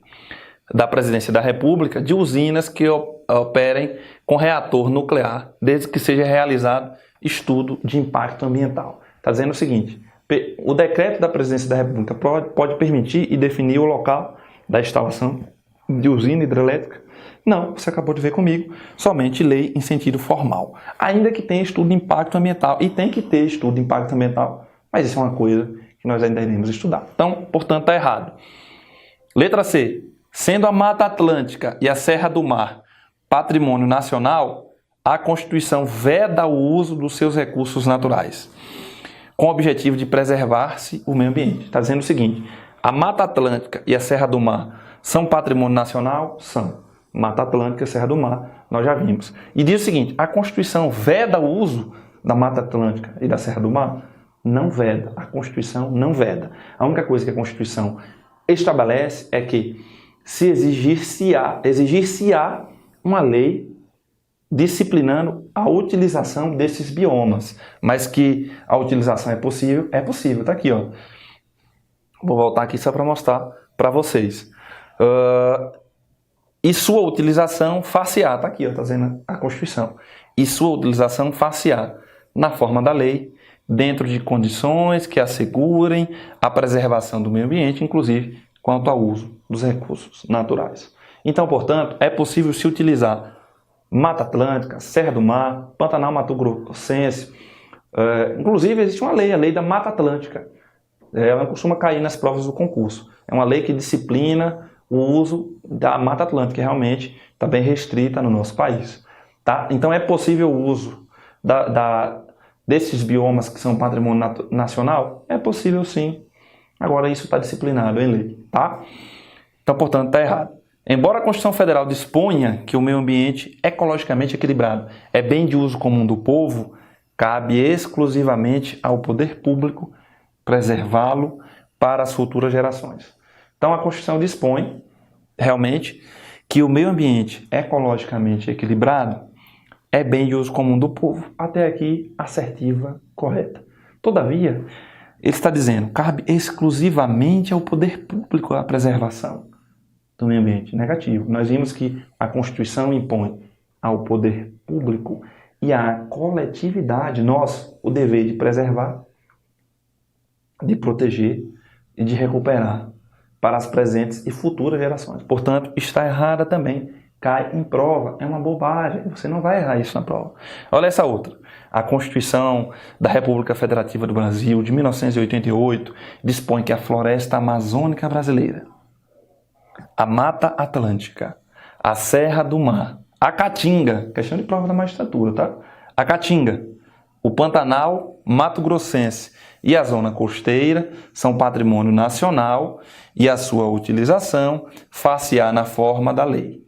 Da Presidência da República, de usinas que operem com reator nuclear, desde que seja realizado estudo de impacto ambiental. Está dizendo o seguinte: o decreto da Presidência da República pode permitir e definir o local da instalação de usina hidrelétrica? Não, você acabou de ver comigo, somente lei em sentido formal. Ainda que tenha estudo de impacto ambiental, e tem que ter estudo de impacto ambiental, mas isso é uma coisa que nós ainda iremos estudar. Então, portanto, está errado. Letra C. Sendo a Mata Atlântica e a Serra do Mar patrimônio nacional, a Constituição veda o uso dos seus recursos naturais, com o objetivo de preservar-se o meio ambiente. Está dizendo o seguinte: a Mata Atlântica e a Serra do Mar são patrimônio nacional? São. Mata Atlântica e Serra do Mar, nós já vimos. E diz o seguinte: a Constituição veda o uso da Mata Atlântica e da Serra do Mar? Não veda. A Constituição não veda. A única coisa que a Constituição estabelece é que se exigir-se-á uma lei disciplinando a utilização desses biomas. Mas que a utilização é possível. Tá aqui, ó. Vou voltar aqui só para mostrar para vocês. E sua utilização far-se-á, tá aqui, ó, tá dizendo a Constituição. E sua utilização far-se-á na forma da lei, dentro de condições que assegurem a preservação do meio ambiente, inclusive quanto ao uso dos recursos naturais. Então, portanto, é possível se utilizar Mata Atlântica, Serra do Mar, Pantanal Mato Grossense. Inclusive, existe uma lei, a Lei da Mata Atlântica. Ela costuma cair nas provas do concurso. É uma lei que disciplina o uso da Mata Atlântica, que realmente está bem restrita no nosso país. Tá? Então, é possível o uso desses biomas que são patrimônio nacional? É possível, sim. Agora, isso está disciplinado em lei. Tá? Então, portanto, está errado. Embora a Constituição Federal disponha que o meio ambiente ecologicamente equilibrado é bem de uso comum do povo, cabe exclusivamente ao poder público preservá-lo para as futuras gerações. Então, a Constituição dispõe, realmente, que o meio ambiente ecologicamente equilibrado é bem de uso comum do povo. Até aqui, assertiva, correta. Todavia, ele está dizendo, cabe exclusivamente ao poder público a preservação do meio ambiente. Negativo. Nós vimos que a Constituição impõe ao poder público e à coletividade, nós, o dever de preservar, de proteger e de recuperar para as presentes e futuras gerações. Portanto, está errada também. Cai em prova. É uma bobagem. Você não vai errar isso na prova. Olha essa outra. A Constituição da República Federativa do Brasil, de 1988, dispõe que a floresta amazônica brasileira, a Mata Atlântica, a Serra do Mar, a Caatinga, questão de prova da magistratura, tá? A Caatinga, o Pantanal Mato Grossense e a zona costeira são patrimônio nacional e a sua utilização far-se-á na forma da lei.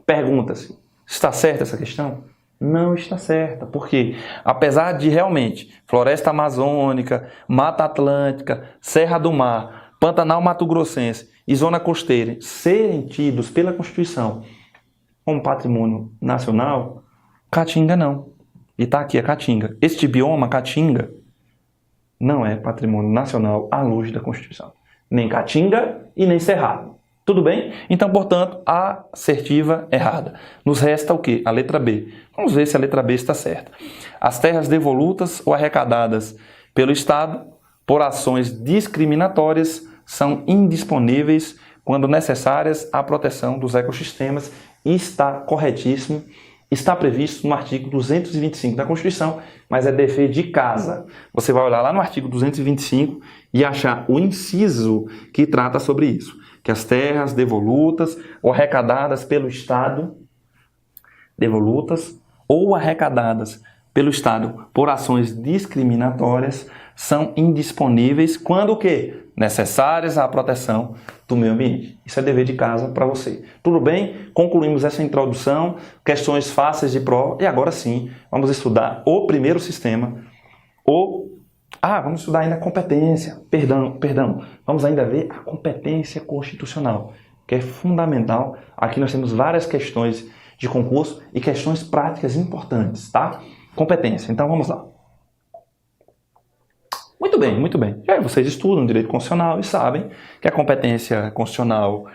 Pergunta-se, está certa essa questão? Não está certa, porque apesar de realmente floresta amazônica, Mata Atlântica, Serra do Mar, Pantanal Mato Grossense e zona costeira serem tidos pela Constituição como patrimônio nacional, Caatinga não. E está aqui a Caatinga. Este bioma, Caatinga, não é patrimônio nacional à luz da Constituição. Nem Caatinga e nem Cerrado. Tudo bem? Então, portanto, a assertiva errada. Nos resta o quê? A letra B. Vamos ver se a letra B está certa. As terras devolutas ou arrecadadas pelo Estado por ações discriminatórias são indisponíveis quando necessárias à proteção dos ecossistemas. E está corretíssimo. Está previsto no artigo 225 da Constituição, mas é dever de casa. Você vai olhar lá no artigo 225 e achar o inciso que trata sobre isso. Que as terras devolutas ou arrecadadas pelo Estado, por ações discriminatórias são indisponíveis quando o quê? Necessárias à proteção do meio ambiente. Isso é dever de casa para você. Tudo bem? Concluímos essa introdução, questões fáceis de prova e agora sim, vamos estudar o primeiro sistema, vamos estudar ainda a competência, perdão, vamos ainda ver a competência constitucional, que é fundamental. Aqui nós temos várias questões de concurso e questões práticas importantes, tá? Competência, então vamos lá. Muito bem, muito bem. Já vocês estudam direito constitucional e sabem que a competência constitucional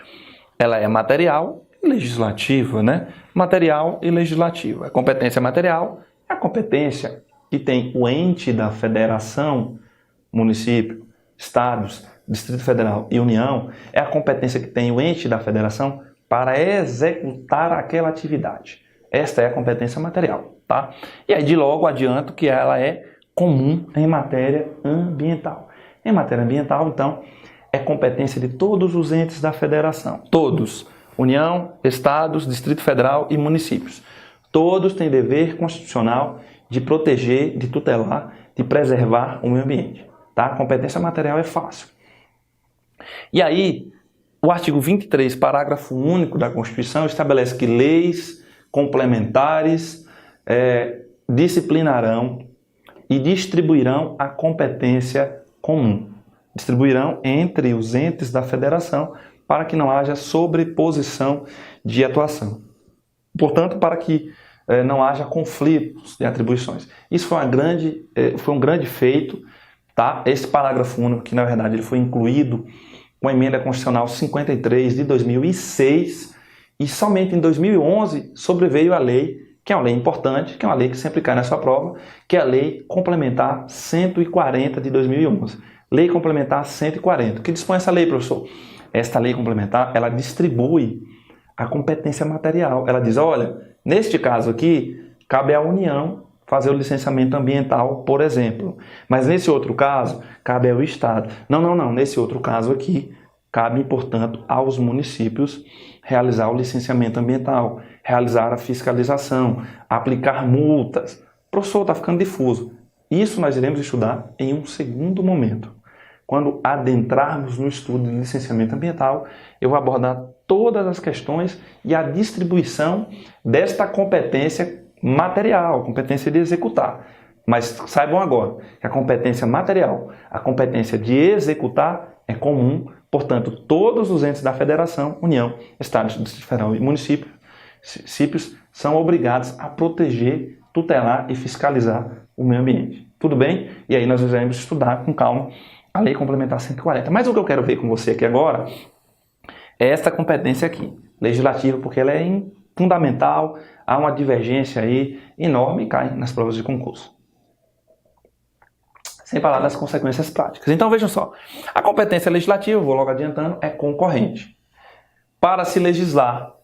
ela é material e legislativa, né? Material e legislativa. A competência material é a competência que tem o ente da federação, município, estados, Distrito Federal e União, é a competência que tem o ente da federação para executar aquela atividade. Esta é a competência material, tá? E aí de logo adianto que ela é comum em matéria ambiental. Em matéria ambiental, então, é competência de todos os entes da federação. Todos. União, estados, Distrito Federal e municípios. Todos têm dever constitucional de proteger, de tutelar, de preservar o meio ambiente. Tá? A competência material é fácil. E aí, o artigo 23, parágrafo único da Constituição, estabelece que leis complementares disciplinarão e distribuirão a competência comum. Distribuirão entre os entes da federação para que não haja sobreposição de atuação. Portanto, para que não haja conflitos de atribuições. Isso foi um grande feito, tá? Esse parágrafo único, que na verdade ele foi incluído com a Emenda Constitucional 53 de 2006, e somente em 2011 sobreveio a lei, que é uma lei importante, que é uma lei que sempre cai na sua prova, que é a Lei Complementar 140 de 2011. Lei Complementar 140. O que dispõe essa lei, professor? Esta lei complementar, ela distribui a competência material. Ela diz, olha, neste caso aqui, cabe à União fazer o licenciamento ambiental, por exemplo. Mas nesse outro caso, cabe ao Estado. Não. Nesse outro caso aqui, cabe, portanto, aos municípios realizar o licenciamento ambiental, realizar a fiscalização, aplicar multas. Professor, está ficando difuso. Isso nós iremos estudar em um segundo momento. Quando adentrarmos no estudo de licenciamento ambiental, eu vou abordar todas as questões e a distribuição desta competência material, competência de executar. Mas saibam agora que a competência material, a competência de executar é comum, portanto, todos os entes da Federação, União, Estados, Distrito Federal e municípios são obrigados a proteger, tutelar e fiscalizar o meio ambiente. Tudo bem? E aí nós iremos estudar com calma a Lei Complementar 140. Mas o que eu quero ver com você aqui agora é esta competência aqui, legislativa, porque ela é fundamental, há uma divergência aí enorme e cai nas provas de concurso. Sem falar das consequências práticas. Então vejam só, a competência legislativa, vou logo adiantando, é concorrente. Para se legislar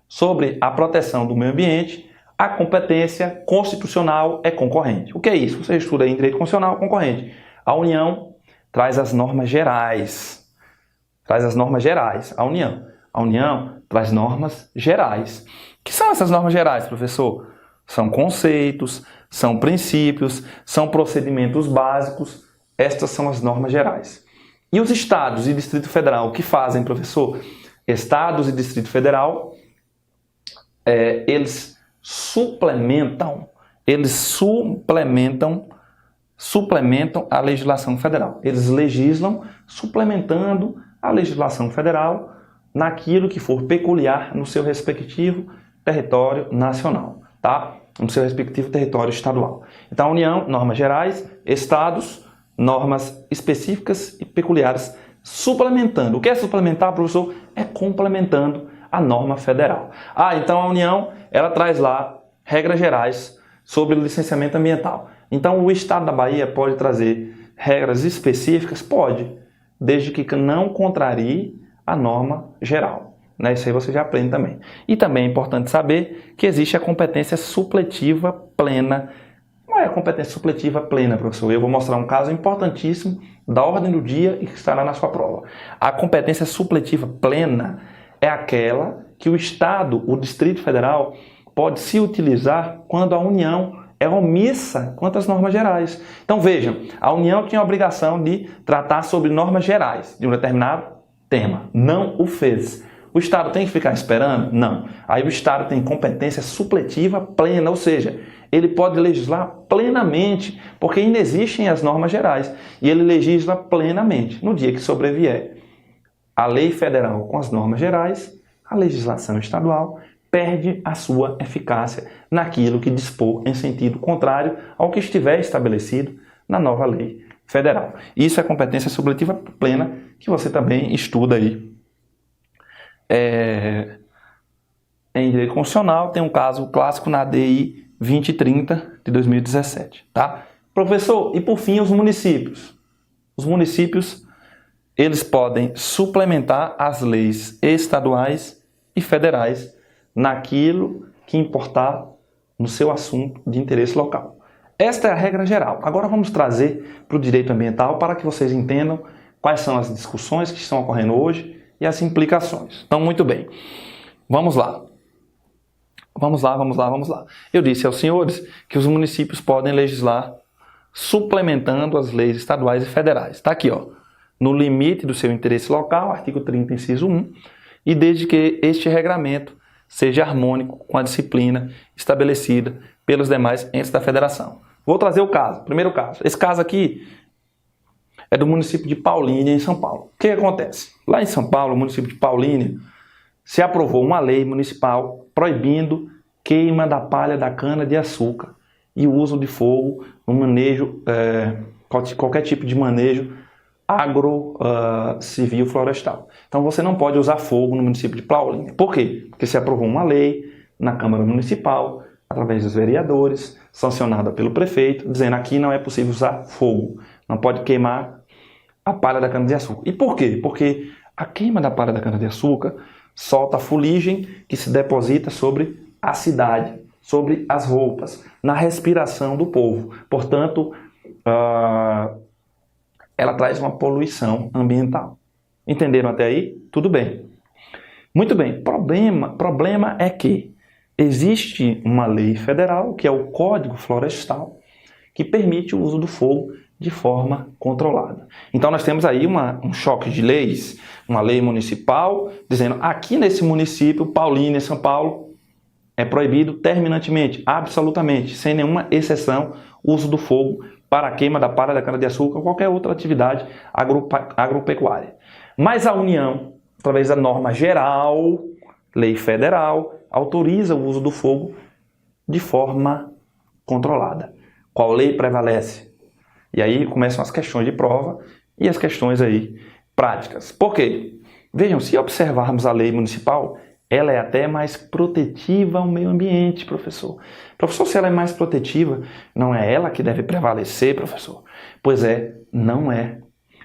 sobre a proteção do meio ambiente, a competência constitucional é concorrente. O que é isso? Você estuda em direito constitucional, concorrente. A União traz as normas gerais. A União traz normas gerais. O que são essas normas gerais, professor? São conceitos, são princípios, são procedimentos básicos. Estas são as normas gerais. E os estados e Distrito Federal, o que fazem, professor? Estados e Distrito Federal, eles suplementam a legislação federal. Eles legislam suplementando a legislação federal naquilo que for peculiar no seu respectivo território nacional, tá? No seu respectivo território estadual. Então, a União, normas gerais, estados, normas específicas e peculiares, suplementando. O que é suplementar, professor? É complementando a norma federal. Então a União, ela traz lá regras gerais sobre o licenciamento ambiental. Então, o Estado da Bahia pode trazer regras específicas? Pode, desde que não contrarie a norma geral. Né? Isso aí você já aprende também. E também é importante saber que existe a competência supletiva plena. Qual é a competência supletiva plena, professor? Eu vou mostrar um caso importantíssimo da ordem do dia e que estará na sua prova. A competência supletiva plena é aquela que o Estado, o Distrito Federal, pode se utilizar quando a União é omissa quanto às normas gerais. Então vejam, a União tinha a obrigação de tratar sobre normas gerais de um determinado tema. Não o fez. O Estado tem que ficar esperando? Não. Aí o Estado tem competência supletiva plena, ou seja, ele pode legislar plenamente, porque ainda existem as normas gerais, e ele legisla plenamente. No dia que sobrevier a lei federal com as normas gerais, a legislação estadual perde a sua eficácia naquilo que dispor em sentido contrário ao que estiver estabelecido na nova lei federal. Isso é competência supletiva plena, que você também estuda aí. Em direito constitucional, tem um caso clássico na DI 2030 de 2017. Tá? Professor, e por fim os municípios? Os municípios, eles podem suplementar as leis estaduais e federais naquilo que importar no seu assunto de interesse local. Esta é a regra geral. Agora vamos trazer para o direito ambiental para que vocês entendam quais são as discussões que estão ocorrendo hoje e as implicações. Então, muito bem. Vamos lá. Eu disse aos senhores que os municípios podem legislar suplementando as leis estaduais e federais. Está aqui, ó, no limite do seu interesse local, artigo 30, inciso 1, e desde que este regramento seja harmônico com a disciplina estabelecida pelos demais entes da federação. Vou trazer o caso, primeiro caso. Esse caso aqui é do município de Paulínia, em São Paulo. O que acontece? Lá em São Paulo, o município de Paulínia, se aprovou uma lei municipal proibindo queima da palha da cana-de-açúcar e o uso de fogo no manejo, qualquer tipo de manejo civil florestal. Então você não pode usar fogo no município de Paulínia. Por quê? Porque se aprovou uma lei na Câmara Municipal, através dos vereadores, sancionada pelo prefeito, dizendo aqui não é possível usar fogo, não pode queimar a palha da cana-de-açúcar. E por quê? Porque a queima da palha da cana-de-açúcar solta a fuligem que se deposita sobre a cidade, sobre as roupas, na respiração do povo. Portanto, ela traz uma poluição ambiental. Entenderam até aí? Tudo bem. Muito bem. Problema é que existe uma lei federal, que é o Código Florestal, que permite o uso do fogo de forma controlada. Então nós temos aí um choque de leis, uma lei municipal, dizendo aqui nesse município, Paulínia, São Paulo, é proibido terminantemente, absolutamente, sem nenhuma exceção, o uso do fogo para a queima da palha da cana-de-açúcar ou qualquer outra atividade agropecuária. Mas a União, através da norma geral, lei federal, autoriza o uso do fogo de forma controlada. Qual lei prevalece? E aí começam as questões de prova e as questões aí práticas. Por quê? Vejam, se observarmos a lei municipal, ela é até mais protetiva ao meio ambiente, professor. Professor, se ela é mais protetiva, não é ela que deve prevalecer, professor? Pois é, não é.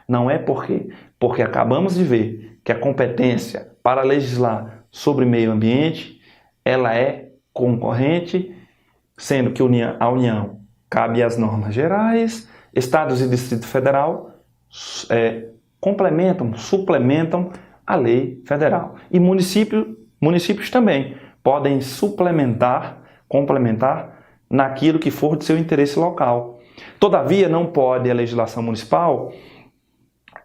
Não é por quê? Porque acabamos de ver que a competência para legislar sobre meio ambiente, ela é concorrente, sendo que a União cabe às normas gerais, Estados e Distrito Federal complementam, suplementam a lei federal. E municípios também podem complementar naquilo que for de seu interesse local. Todavia, não pode a legislação municipal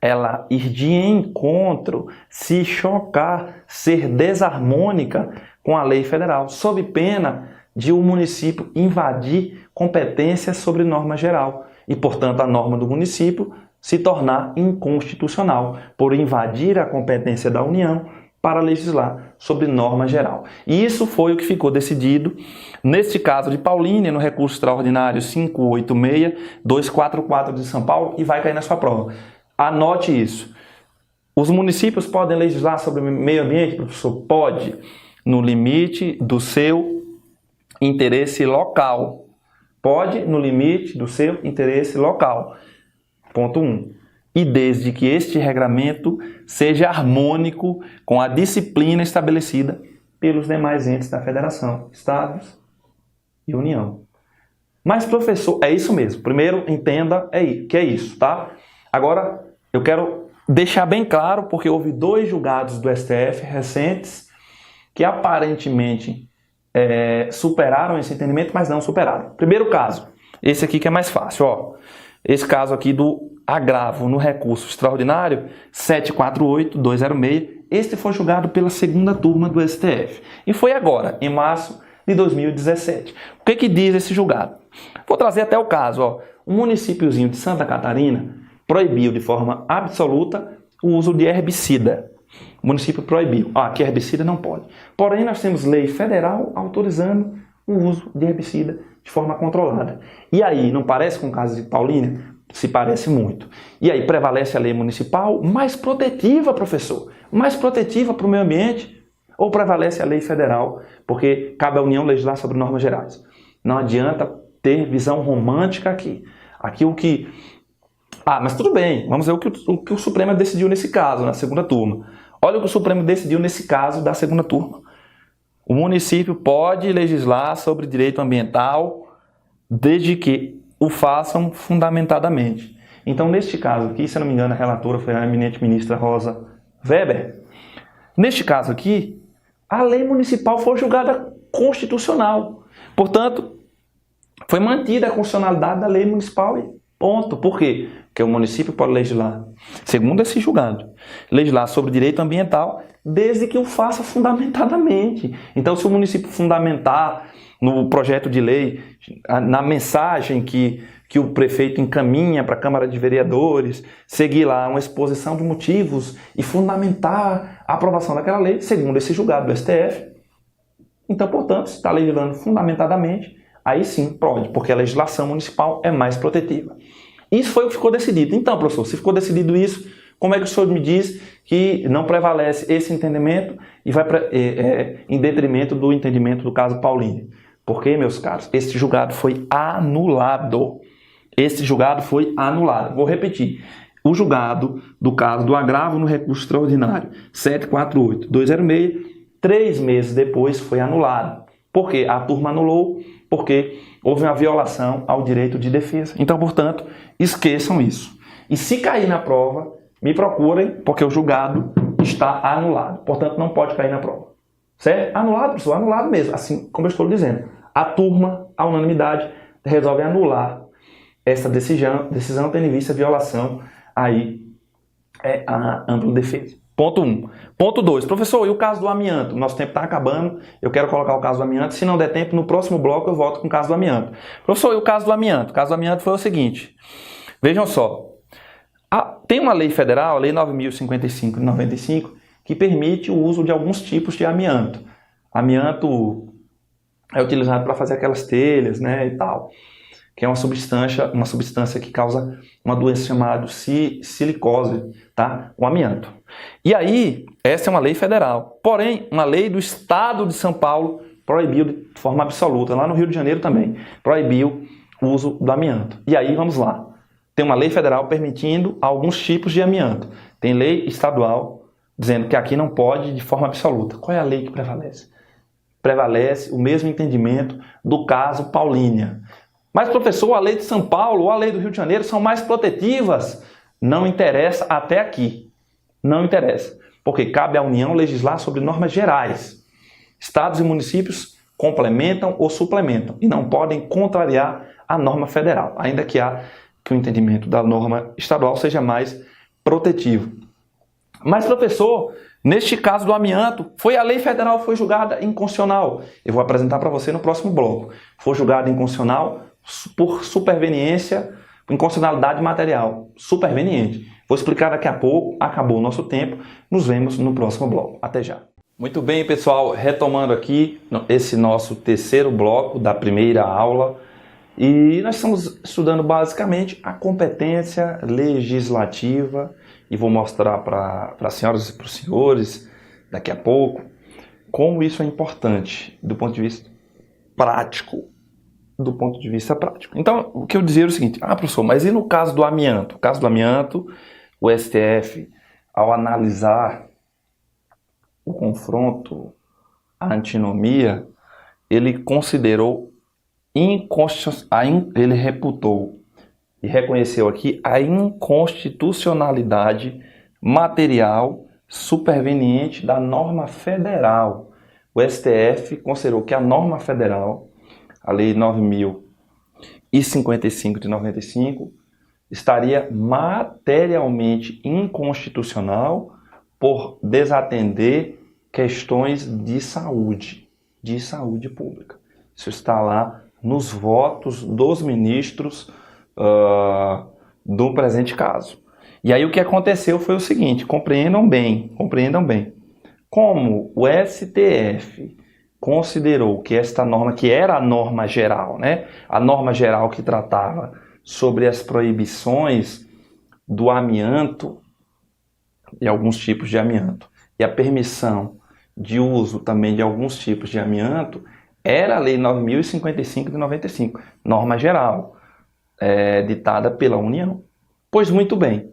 ela ir de encontro, se chocar, ser desarmônica com a lei federal, sob pena de o município invadir competências sobre norma geral e, portanto, a norma do município se tornar inconstitucional por invadir a competência da União para legislar sobre norma geral. E isso foi o que ficou decidido neste caso de Paulínia, no recurso extraordinário 586-244 de São Paulo, e vai cair na sua prova. Anote isso. Os municípios podem legislar sobre meio ambiente, professor? Pode, no limite do seu interesse local. Pode, no limite do seu interesse local. Ponto 1. E desde que este regramento seja harmônico com a disciplina estabelecida pelos demais entes da federação, estados e União. Mas, professor, é isso mesmo. Primeiro, entenda que é isso, tá? Agora, eu quero deixar bem claro, porque houve 2 julgados do STF recentes que aparentemente superaram esse entendimento, mas não superaram. Primeiro caso, esse aqui que é mais fácil, ó. Esse caso aqui do agravo no recurso extraordinário 748-206, este foi julgado pela 2ª turma do STF. E foi agora, em março de 2017. O que diz esse julgado? Vou trazer até o caso, ó. Um municípiozinho de Santa Catarina proibiu de forma absoluta o uso de herbicida. O município proibiu. Que herbicida não pode. Porém, nós temos lei federal autorizando o uso de herbicida de forma controlada. E aí, não parece com o caso de Paulínia? Se parece muito. E aí, prevalece a lei municipal mais protetiva, professor? Mais protetiva para o meio ambiente? Ou prevalece a lei federal? Porque cabe à União legislar sobre normas gerais. Não adianta ter visão romântica aqui. Aqui o que... mas tudo bem, vamos ver o que o Supremo decidiu nesse caso, na 2ª turma. Olha o que o Supremo decidiu nesse caso da 2ª turma. O município pode legislar sobre direito ambiental desde que o façam fundamentadamente. Então, neste caso aqui, se eu não me engano, a relatora foi a eminente ministra Rosa Weber. Neste caso aqui, a lei municipal foi julgada constitucional. Portanto, foi mantida a constitucionalidade da lei municipal e ponto. Por quê? Porque o município pode legislar, segundo esse julgado, legislar sobre direito ambiental desde que o faça fundamentadamente. Então, se o município fundamentar no projeto de lei, na mensagem que o prefeito encaminha para a Câmara de Vereadores, seguir lá uma exposição de motivos e fundamentar a aprovação daquela lei, segundo esse julgado do STF, Então, portanto, se está legislando fundamentadamente, aí sim pode, porque a legislação municipal é mais protetiva. Isso foi o que ficou decidido. Então, professor, se ficou decidido isso, como é que o senhor me diz que não prevalece esse entendimento e vai em detrimento do entendimento do caso Paulini? Porque, meus caros, esse julgado foi anulado. Esse julgado foi anulado. Vou repetir. O julgado do caso do agravo no recurso extraordinário 748-206, 3 meses depois foi anulado. Por quê? A turma anulou porque houve uma violação ao direito de defesa. Então, portanto, esqueçam isso. E se cair na prova, me procurem, porque o julgado está anulado. Portanto, não pode cair na prova. Certo? Anulado, professor? Anulado mesmo. Assim como eu estou dizendo. A turma, a unanimidade, resolve anular essa decisão tendo em vista a violação aí a ampla defesa. Ponto 1. Ponto 2. Professor, e o caso do amianto? Nosso tempo está acabando, eu quero colocar o caso do amianto. Se não der tempo, no próximo bloco eu volto com o caso do amianto. Professor, e o caso do amianto? O caso do amianto foi o seguinte. Vejam só. Tem uma lei federal, a Lei 9.055 de 95, que permite o uso de alguns tipos de amianto. Amianto é utilizado para fazer aquelas telhas, né, e tal, que é uma substância que causa uma doença chamada silicose, tá? O amianto. E aí, essa é uma lei federal. Porém, uma lei do Estado de São Paulo proibiu de forma absoluta, lá no Rio de Janeiro também, proibiu o uso do amianto. E aí, vamos lá. Tem uma lei federal permitindo alguns tipos de amianto. Tem lei estadual dizendo que aqui não pode de forma absoluta. Qual é a lei que prevalece? Prevalece o mesmo entendimento do caso Paulínia. Mas, professor, a lei de São Paulo ou a lei do Rio de Janeiro são mais protetivas? Não interessa até aqui. Não interessa. Porque cabe à União legislar sobre normas gerais. Estados e municípios complementam ou suplementam e não podem contrariar a norma federal, ainda que o entendimento da norma estadual seja mais protetivo. Mas, professor, neste caso do amianto, a lei federal foi julgada inconstitucional. Eu vou apresentar para você no próximo bloco. Foi julgada inconstitucional por superveniência, inconstitucionalidade material. Superveniente. Vou explicar daqui a pouco. Acabou o nosso tempo. Nos vemos no próximo bloco. Até já. Muito bem, pessoal. Retomando aqui esse nosso terceiro bloco da primeira aula. E nós estamos estudando basicamente a competência legislativa e vou mostrar para as senhoras e para os senhores daqui a pouco como isso é importante do ponto de vista prático. Então, o que eu dizia era o seguinte, professor, mas e no caso do amianto? O caso do amianto, o STF, ao analisar o confronto, a antinomia, ele considerou ele reputou e reconheceu aqui a inconstitucionalidade material superveniente da norma federal. O STF considerou que a norma federal, a Lei 9.055 de 95, estaria materialmente inconstitucional por desatender questões de saúde pública. Isso está lá nos votos dos ministros do presente caso. E aí o que aconteceu foi o seguinte, compreendam bem. Como o STF considerou que esta norma, que era a norma geral, né? A norma geral que tratava sobre as proibições do amianto e alguns tipos de amianto, e a permissão de uso também de alguns tipos de amianto, era a Lei 9.055 de 95, norma geral, ditada pela União. Pois muito bem,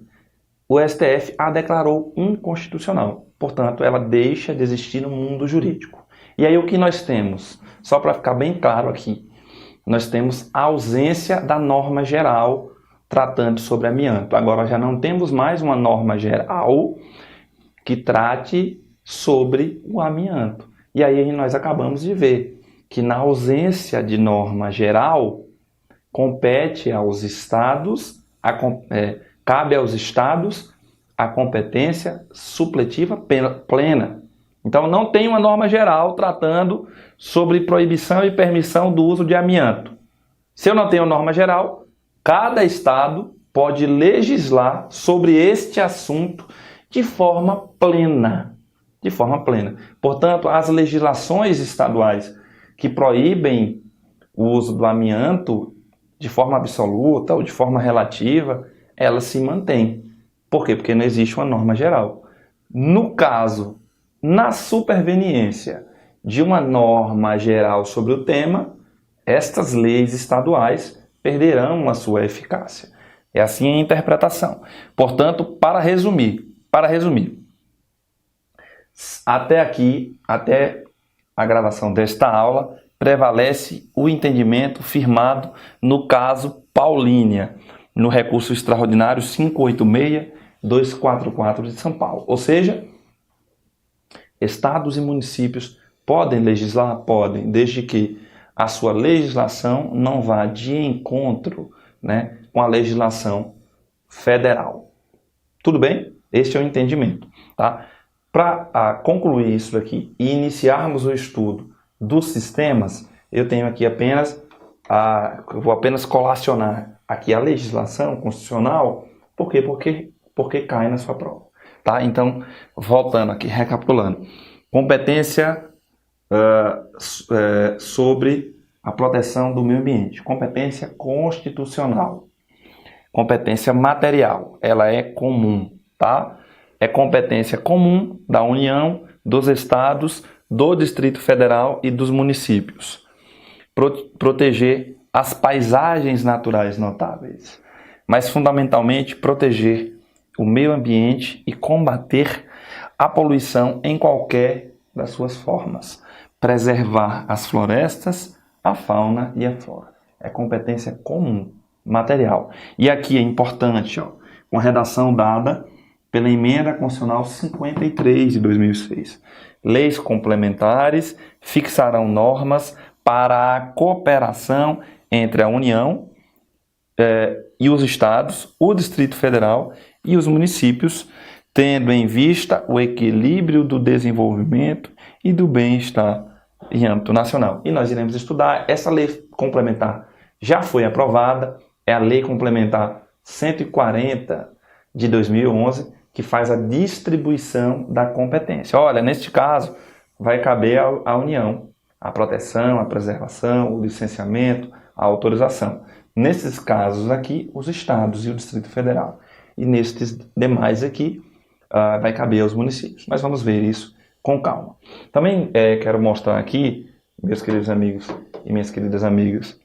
o STF a declarou inconstitucional, portanto ela deixa de existir no mundo jurídico. E aí o que nós temos? Só para ficar bem claro aqui, nós temos a ausência da norma geral tratando sobre amianto. Agora já não temos mais uma norma geral que trate sobre o amianto. E aí nós acabamos de ver que na ausência de norma geral, compete aos estados, cabe aos estados a competência supletiva plena. Então não tem uma norma geral tratando sobre proibição e permissão do uso de amianto. Se eu não tenho norma geral, cada estado pode legislar sobre este assunto de forma plena. de forma plena. Portanto, as legislações estaduais que proíbem o uso do amianto de forma absoluta ou de forma relativa, elas se mantêm. Por quê? Porque não existe uma norma geral. No caso, na superveniência de uma norma geral sobre o tema, estas leis estaduais perderão a sua eficácia. É assim a interpretação. Portanto, para resumir, até aqui, até a gravação desta aula, prevalece o entendimento firmado no caso Paulínia, no recurso extraordinário 586-244 de São Paulo. Ou seja, estados e municípios podem legislar? Podem, desde que a sua legislação não vá de encontro, né, com a legislação federal. Tudo bem? Este é o entendimento. Tá? Para concluir isso aqui e iniciarmos o estudo dos sistemas, eu tenho aqui eu vou apenas colacionar aqui a legislação constitucional. Por quê? Porque cai na sua prova. Tá? Então, voltando aqui, recapitulando. Competência sobre a proteção do meio ambiente. Competência constitucional. Competência material. Ela é comum, tá? É competência comum da União, dos estados, do Distrito Federal e dos municípios. Proteger as paisagens naturais notáveis, mas fundamentalmente proteger o meio ambiente e combater a poluição em qualquer das suas formas. Preservar as florestas, a fauna e a flora. É competência comum, material. E aqui é importante, com a redação dada pela Emenda Constitucional 53 de 2006. Leis complementares fixarão normas para a cooperação entre a União e os estados, o Distrito Federal e os municípios, tendo em vista o equilíbrio do desenvolvimento e do bem-estar em âmbito nacional. E nós iremos estudar essa lei complementar. Já foi aprovada, é a Lei Complementar 140 de 2011, que faz a distribuição da competência. Olha, neste caso, vai caber à União a proteção, a preservação, o licenciamento, a autorização. Nesses casos aqui, os estados e o Distrito Federal. E nestes demais aqui, vai caber aos municípios. Mas vamos ver isso com calma. Também quero mostrar aqui, meus queridos amigos e minhas queridas amigas,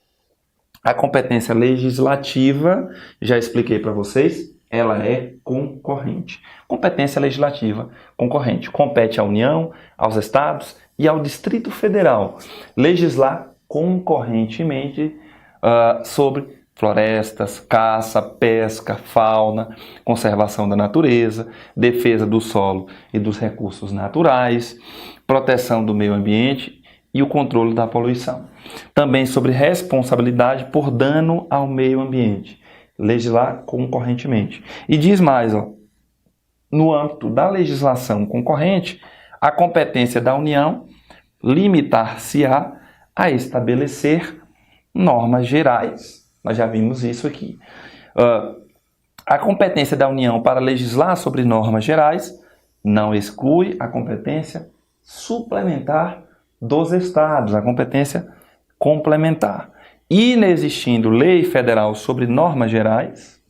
a competência legislativa, já expliquei para vocês, ela é concorrente. Competência legislativa concorrente. Compete à União, aos estados e ao Distrito Federal legislar concorrentemente sobre florestas, caça, pesca, fauna, conservação da natureza, defesa do solo e dos recursos naturais, proteção do meio ambiente e o controle da poluição. Também sobre responsabilidade por dano ao meio ambiente, legislar concorrentemente. E diz mais, no âmbito da legislação concorrente, a competência da União limitar-se-á a estabelecer normas gerais. Nós já vimos isso aqui. A competência da União para legislar sobre normas gerais não exclui a competência suplementar dos estados, a competência complementar. Inexistindo lei federal sobre normas gerais,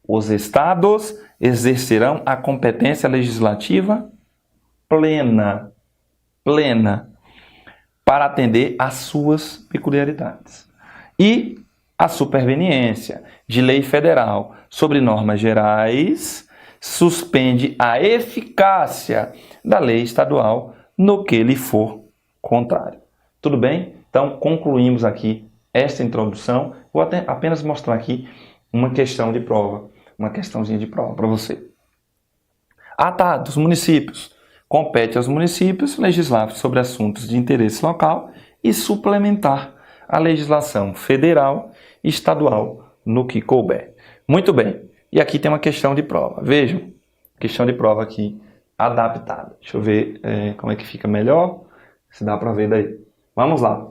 os estados exercerão a competência legislativa plena, para atender às suas peculiaridades. E a superveniência de lei federal sobre normas gerais suspende a eficácia da lei estadual no que lhe for contrário. Tudo bem? Então, concluímos aqui esta introdução. Vou apenas mostrar aqui uma questão de prova, uma questãozinha de prova para você. Tá, dos municípios. Compete aos municípios legislar sobre assuntos de interesse local e suplementar a legislação federal e estadual no que couber. Muito bem. E aqui tem uma questão de prova. Vejam, questão de prova aqui adaptada. Deixa eu ver como é que fica melhor, se dá para ver daí. Vamos lá.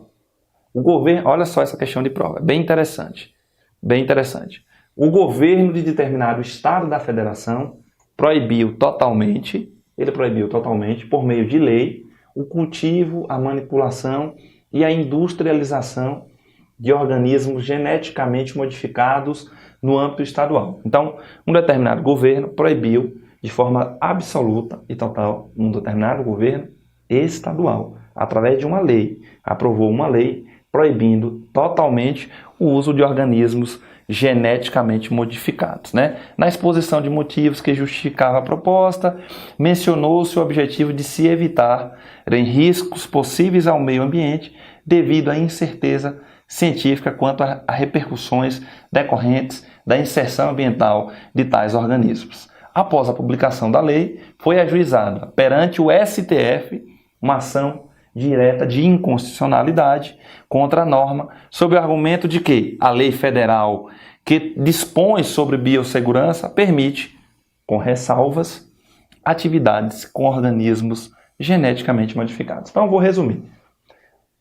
O governo, olha só essa questão de prova, bem interessante. Bem interessante. O governo de determinado estado da federação proibiu totalmente ele proibiu totalmente, por meio de lei, o cultivo, a manipulação e a industrialização de organismos geneticamente modificados no âmbito estadual. Então, um determinado governo proibiu de forma absoluta e total, um determinado governo estadual, através de uma lei, aprovou uma lei proibindo totalmente o uso de organismos geneticamente modificados, né? Na exposição de motivos que justificava a proposta, mencionou-se o objetivo de se evitar riscos possíveis ao meio ambiente devido à incerteza científica quanto a repercussões decorrentes da inserção ambiental de tais organismos. Após a publicação da lei, foi ajuizada perante o STF uma ação direta de inconstitucionalidade contra a norma, sob o argumento de que a lei federal que dispõe sobre biossegurança permite, com ressalvas, atividades com organismos geneticamente modificados. Então, eu vou resumir.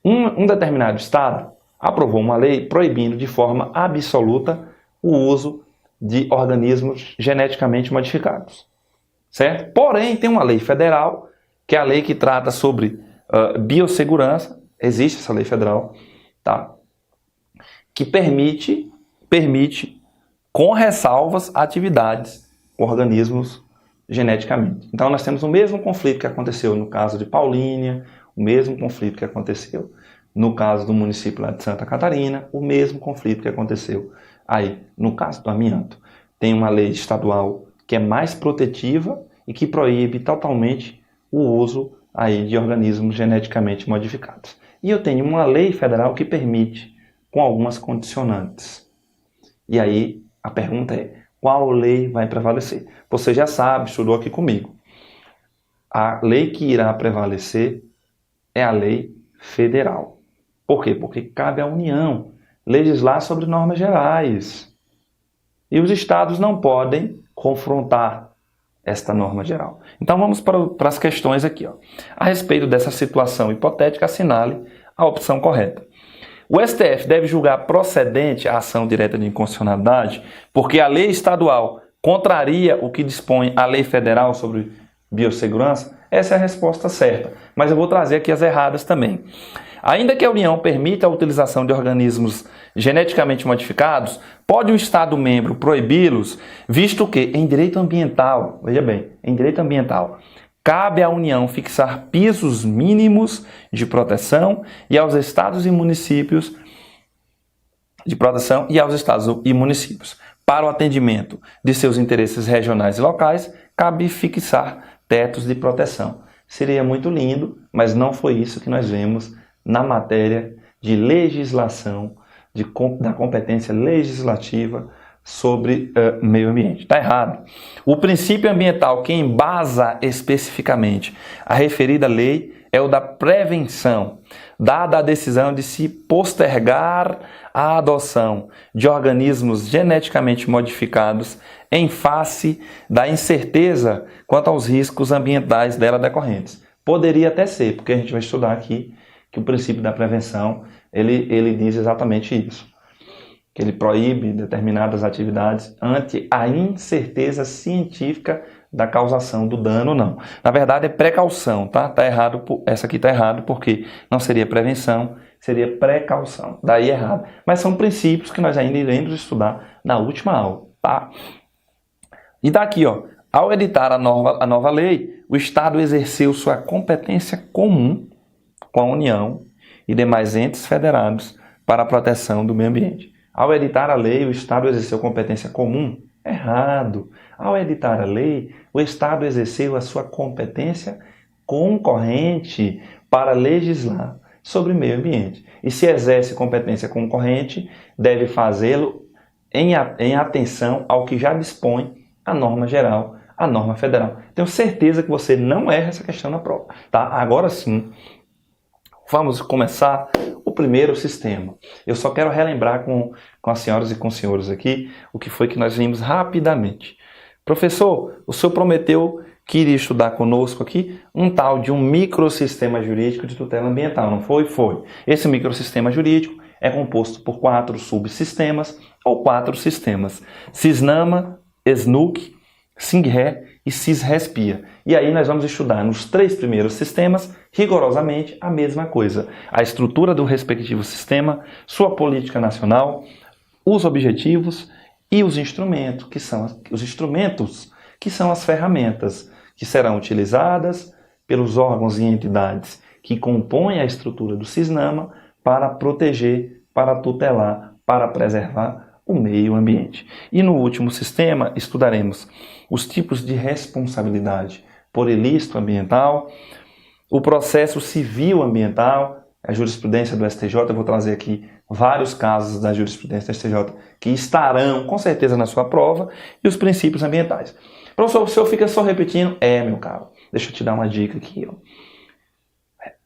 Um determinado estado aprovou uma lei proibindo de forma absoluta o uso de organismos geneticamente modificados, certo? Porém, tem uma lei federal, que é a lei que trata sobre biossegurança, existe essa lei federal, tá? Que permite, com ressalvas, atividades com organismos geneticamente. Então, nós temos o mesmo conflito que aconteceu no caso de Paulínia, o mesmo conflito que aconteceu no caso do município lá de Santa Catarina, o mesmo conflito que aconteceu aí no caso do amianto. Tem uma lei estadual que é mais protetiva e que proíbe totalmente o uso aí de organismos geneticamente modificados. E eu tenho uma lei federal que permite, com algumas condicionantes. E aí a pergunta é, qual lei vai prevalecer? Você já sabe, estudou aqui comigo. A lei que irá prevalecer é a lei federal. Por quê? Porque cabe à União legislar sobre normas gerais. E os estados não podem confrontar esta norma geral. Então vamos para as questões aqui. A respeito dessa situação hipotética, assinale a opção correta. O STF deve julgar procedente a ação direta de inconstitucionalidade porque a lei estadual contraria o que dispõe a lei federal sobre biossegurança? Essa é a resposta certa, mas eu vou trazer aqui as erradas também. Ainda que a União permita a utilização de organismos geneticamente modificados, pode o Estado-membro proibi-los, visto que, em direito ambiental, veja bem, em direito ambiental, cabe à União fixar pisos mínimos de proteção e aos Estados e municípios de proteção e aos Estados e municípios. Para o atendimento de seus interesses regionais e locais, cabe fixar tetos de proteção. Seria muito lindo, mas não foi isso que nós vemos na matéria de legislação, da competência legislativa sobre meio ambiente. Está errado. O princípio ambiental que embasa especificamente a referida lei é o da prevenção, dada a decisão de se postergar a adoção de organismos geneticamente modificados em face da incerteza quanto aos riscos ambientais dela decorrentes. Poderia até ser, porque a gente vai estudar aqui que o princípio da prevenção, ele diz exatamente isso, que ele proíbe determinadas atividades ante a incerteza científica da causação do dano ou não. Na verdade é precaução, tá? Tá errado, essa aqui tá errado porque não seria prevenção, seria precaução, daí errado. Mas são princípios que nós ainda iremos estudar na última aula, tá? E daqui, ó, ao editar a nova lei, o Estado exerceu sua competência comum com a União e demais entes federados para a proteção do meio ambiente. Ao editar a lei, o Estado exerceu competência comum? Errado. Ao editar a lei, o Estado exerceu a sua competência concorrente para legislar sobre meio ambiente. E se exerce competência concorrente, deve fazê-lo em atenção ao que já dispõe a norma geral, a norma federal. Tenho certeza que você não erra essa questão na prova, tá? Agora sim, vamos começar o primeiro sistema. Eu só quero relembrar com as senhoras e com os senhores aqui o que foi que nós vimos rapidamente. Professor, o senhor prometeu que iria estudar conosco aqui um tal de um microsistema jurídico de tutela ambiental, não foi? Foi. Esse microsistema jurídico é composto por 4 subsistemas ou 4 sistemas: Cisnama, SNUC, SINGRE e CIS-RESPIA. E aí nós vamos estudar nos 3 primeiros sistemas, rigorosamente, a mesma coisa. A estrutura do respectivo sistema, sua política nacional, os objetivos e os instrumentos, que são as ferramentas que serão utilizadas pelos órgãos e entidades que compõem a estrutura do CISNAMA para proteger, para tutelar, para preservar o meio ambiente. E no último sistema estudaremos os tipos de responsabilidade por ilícito ambiental, o processo civil ambiental, a jurisprudência do STJ. Eu vou trazer aqui vários casos da jurisprudência do STJ que estarão com certeza na sua prova, e os princípios ambientais. Professor, o senhor fica só repetindo? Meu caro, deixa eu te dar uma dica aqui.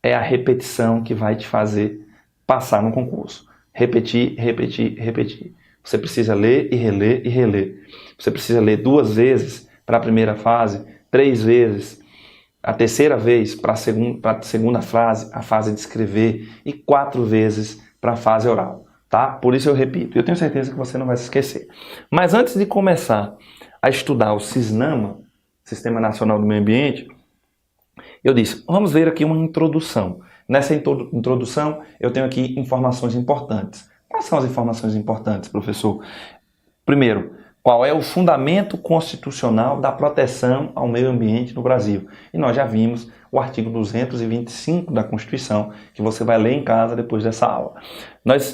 É a repetição que vai te fazer passar no concurso. Repetir, repetir, repetir. Você precisa ler e reler e reler. Você precisa ler 2 vezes para a primeira fase, 3 vezes, a terceira vez para a segunda fase, a fase de escrever, e 4 vezes para a fase oral. Tá? Por isso eu repito. Eu tenho certeza que você não vai se esquecer. Mas antes de começar a estudar o CISNAMA, Sistema Nacional do Meio Ambiente, eu disse, vamos ver aqui uma introdução. Nessa introdução, eu tenho aqui informações importantes. Quais são as informações importantes, professor? Primeiro, qual é o fundamento constitucional da proteção ao meio ambiente no Brasil? E nós já vimos o artigo 225 da Constituição, que você vai ler em casa depois dessa aula.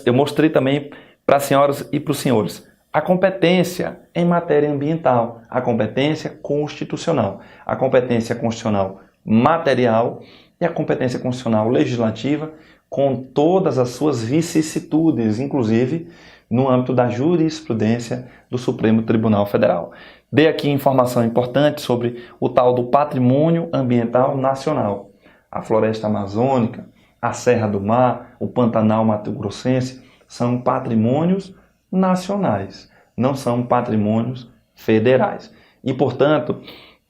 Eu mostrei também para as senhoras e para os senhores a competência em matéria ambiental, a competência constitucional, a competência constitucional material e a competência constitucional legislativa, com todas as suas vicissitudes, inclusive no âmbito da jurisprudência do Supremo Tribunal Federal. Dei aqui informação importante sobre o tal do patrimônio ambiental nacional. A floresta amazônica, a Serra do Mar, o Pantanal mato-grossense são patrimônios nacionais, não são patrimônios federais. E, portanto,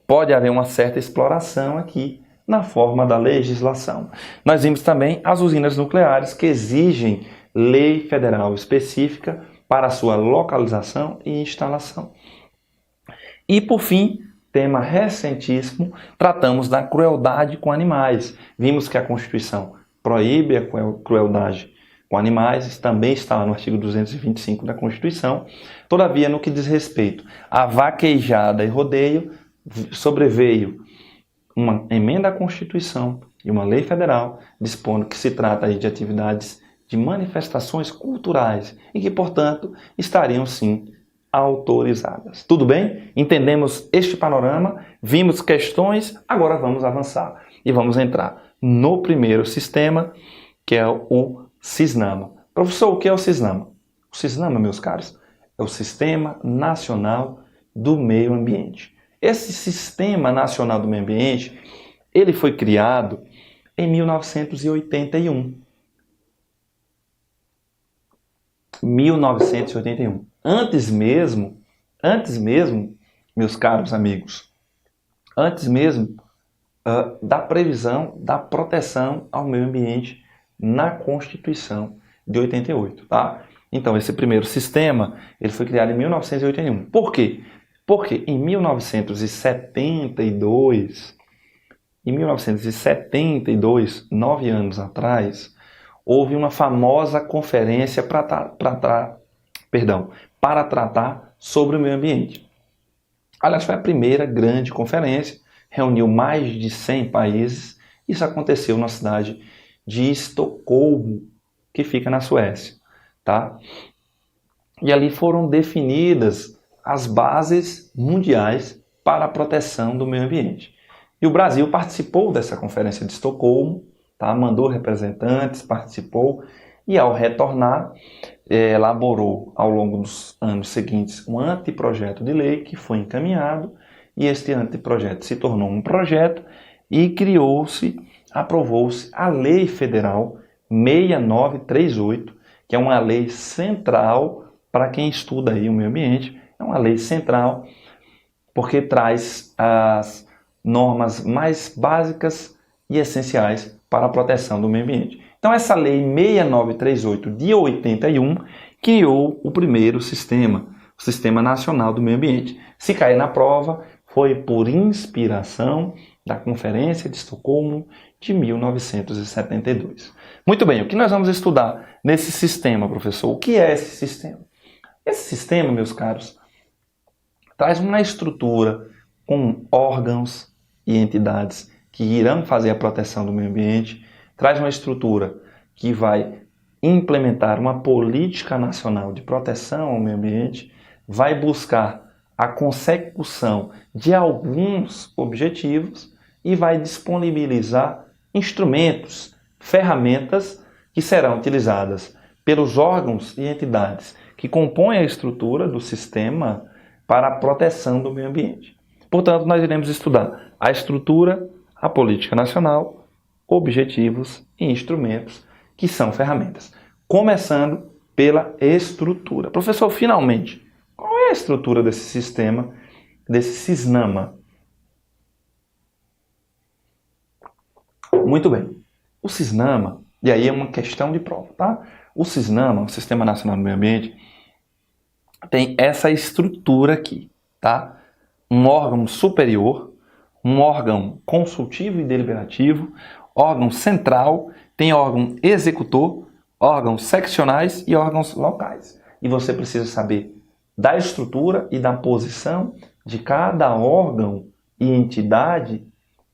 pode haver uma certa exploração aqui na forma da legislação. Nós vimos também as usinas nucleares, que exigem lei federal específica para a sua localização e instalação. E, por fim, tema recentíssimo, tratamos da crueldade com animais. Vimos que a Constituição proíbe a crueldade com animais, também está no artigo 225 da Constituição. Todavia, no que diz respeito à vaquejada e rodeio, sobreveio uma emenda à Constituição e uma lei federal dispondo que se trata aí de atividades de manifestações culturais e que, portanto, estariam sim autorizadas. Tudo bem? Entendemos este panorama, vimos questões, agora vamos avançar e vamos entrar no primeiro sistema, que é o CISNAMA. Professor, o que é o CISNAMA? O CISNAMA, meus caros, é o Sistema Nacional do Meio Ambiente. Esse Sistema Nacional do Meio Ambiente, ele foi criado em 1981. 1981. Antes mesmo, meus caros amigos, antes mesmo da previsão da proteção ao meio ambiente na Constituição de 88, tá? Então, esse primeiro sistema, ele foi criado em 1981. Por quê? Porque em 1972, 9 anos atrás, houve uma famosa conferência para tratar sobre o meio ambiente. Aliás, foi a primeira grande conferência, reuniu mais de 100 países. Isso aconteceu na cidade de Estocolmo, que fica na Suécia, tá? E ali foram definidas as bases mundiais para a proteção do meio ambiente. E o Brasil participou dessa conferência de Estocolmo, tá? Mandou representantes, participou, e ao retornar, elaborou ao longo dos anos seguintes um anteprojeto de lei que foi encaminhado, e este anteprojeto se tornou um projeto e aprovou-se a Lei Federal 6938, que é uma lei central para quem estuda aí o meio ambiente. É uma lei central porque traz as normas mais básicas e essenciais para a proteção do meio ambiente. Então, essa lei 6938 de 81 criou o primeiro sistema, o Sistema Nacional do Meio Ambiente. Se cair na prova, foi por inspiração da Conferência de Estocolmo de 1972. Muito bem, o que nós vamos estudar nesse sistema, professor? O que é esse sistema? Esse sistema, meus caros, traz uma estrutura com órgãos e entidades que irão fazer a proteção do meio ambiente, traz uma estrutura que vai implementar uma política nacional de proteção ao meio ambiente, vai buscar a consecução de alguns objetivos e vai disponibilizar instrumentos, ferramentas que serão utilizadas pelos órgãos e entidades que compõem a estrutura do sistema para a proteção do meio ambiente. Portanto, nós iremos estudar a estrutura, a política nacional, objetivos e instrumentos que são ferramentas. Começando pela estrutura. Professor, finalmente, qual é a estrutura desse sistema, desse CISNAMA? Muito bem. O CISNAMA, e aí é uma questão de prova, tá? O CISNAMA, o Sistema Nacional do Meio Ambiente, tem essa estrutura aqui, tá? Um órgão superior, um órgão consultivo e deliberativo, órgão central, tem órgão executor, órgãos seccionais e órgãos locais. E você precisa saber da estrutura e da posição de cada órgão e entidade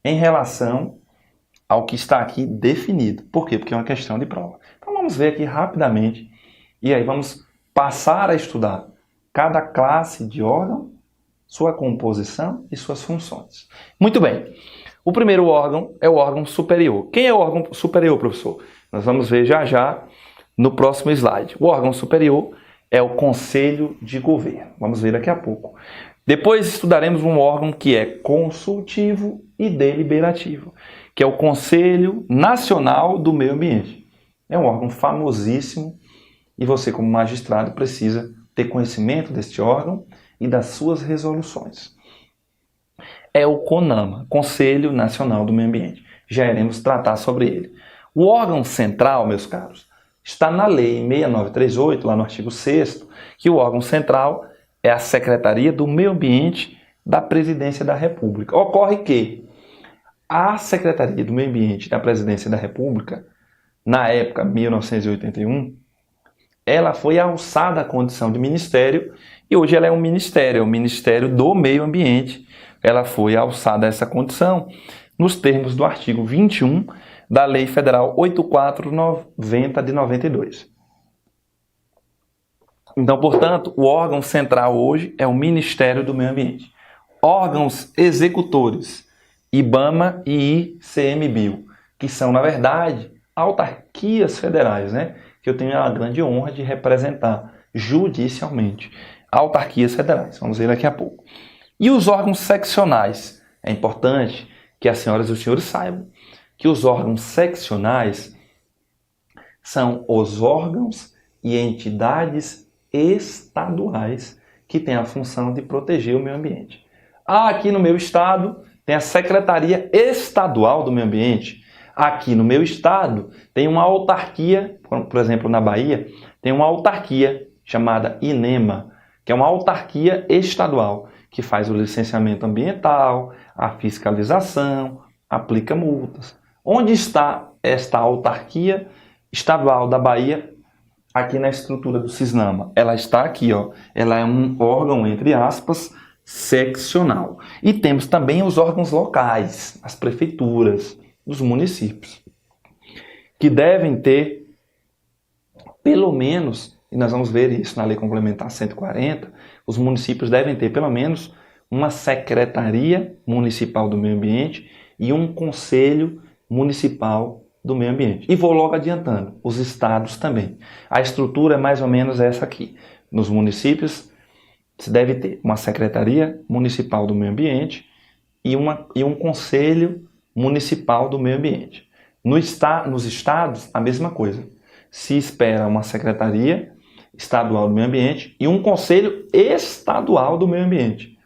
em relação ao que está aqui definido. Por quê? Porque é uma questão de prova. Então vamos ver aqui rapidamente e aí vamos passar a estudar cada classe de órgão, sua composição e suas funções. Muito bem. O primeiro órgão é o órgão superior. Quem é o órgão superior, professor? Nós vamos ver já já no próximo slide. O órgão superior é o Conselho de Governo. Vamos ver daqui a pouco. Depois estudaremos um órgão que é consultivo e deliberativo, que é o Conselho Nacional do Meio Ambiente. É um órgão famosíssimo e você, como magistrado, precisa ter conhecimento deste órgão e das suas resoluções. É o CONAMA, Conselho Nacional do Meio Ambiente. Já iremos tratar sobre ele. O órgão central, meus caros, está na Lei 6938, lá no artigo 6º, que o órgão central é a Secretaria do Meio Ambiente da Presidência da República. Ocorre que a Secretaria do Meio Ambiente da Presidência da República, na época, 1981, ela foi alçada à condição de ministério e hoje ela é um ministério, é o Ministério do Meio Ambiente. Ela foi alçada a essa condição nos termos do artigo 21 da Lei Federal 8490 de 92. Então, portanto, o órgão central hoje é o Ministério do Meio Ambiente. Órgãos executores, IBAMA e ICMBio, que são, na verdade, autarquias federais, né? Que eu tenho a grande honra de representar judicialmente. Autarquias federais, vamos ver daqui a pouco. E os órgãos seccionais? É importante que as senhoras e os senhores saibam que os órgãos seccionais são os órgãos e entidades estaduais que têm a função de proteger o meio ambiente. Aqui no meu estado tem a Secretaria Estadual do Meio Ambiente. Aqui no meu estado tem uma autarquia, por exemplo, na Bahia, tem uma autarquia chamada INEMA, que é uma autarquia estadual, que faz o licenciamento ambiental, a fiscalização, aplica multas. Onde está esta autarquia estadual da Bahia? Aqui na estrutura do CISNAMA. Ela está aqui, ó. Ela é um órgão, entre aspas, seccional. E temos também os órgãos locais, as prefeituras, os municípios, que devem ter, pelo menos, e nós vamos ver isso na Lei Complementar 140, os municípios devem ter pelo menos uma Secretaria Municipal do Meio Ambiente e um Conselho Municipal do Meio Ambiente. E vou logo adiantando, os estados também. A estrutura é mais ou menos essa aqui. Nos municípios, se deve ter uma Secretaria Municipal do Meio Ambiente e um Conselho Municipal do Meio Ambiente. Nos estados, a mesma coisa. Se espera uma Secretaria Estadual do Meio Ambiente e um Conselho Estadual do Meio Ambiente.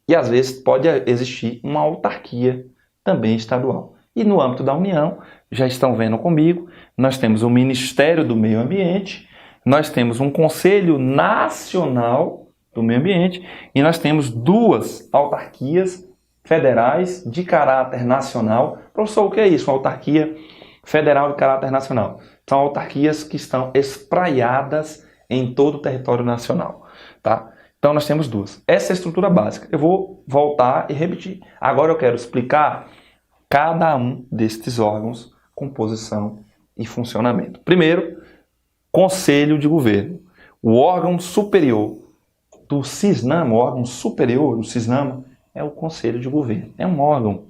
E às vezes pode existir uma autarquia também estadual. E no âmbito da União, já estão vendo comigo, nós temos o Ministério do Meio Ambiente, nós temos um Conselho Nacional do Meio Ambiente, e nós temos duas autarquias federais de caráter nacional. Professor, o que é isso? Uma autarquia federal de caráter nacional. São autarquias que estão espraiadas em todo o território nacional, tá? Então nós temos duas. Essa é a estrutura básica. Eu vou voltar e repetir. Agora eu quero explicar cada um destes órgãos, composição e funcionamento. Primeiro, Conselho de Governo. O órgão superior do CISNAMA, o órgão superior do CISNAMA, é o Conselho de Governo. É um órgão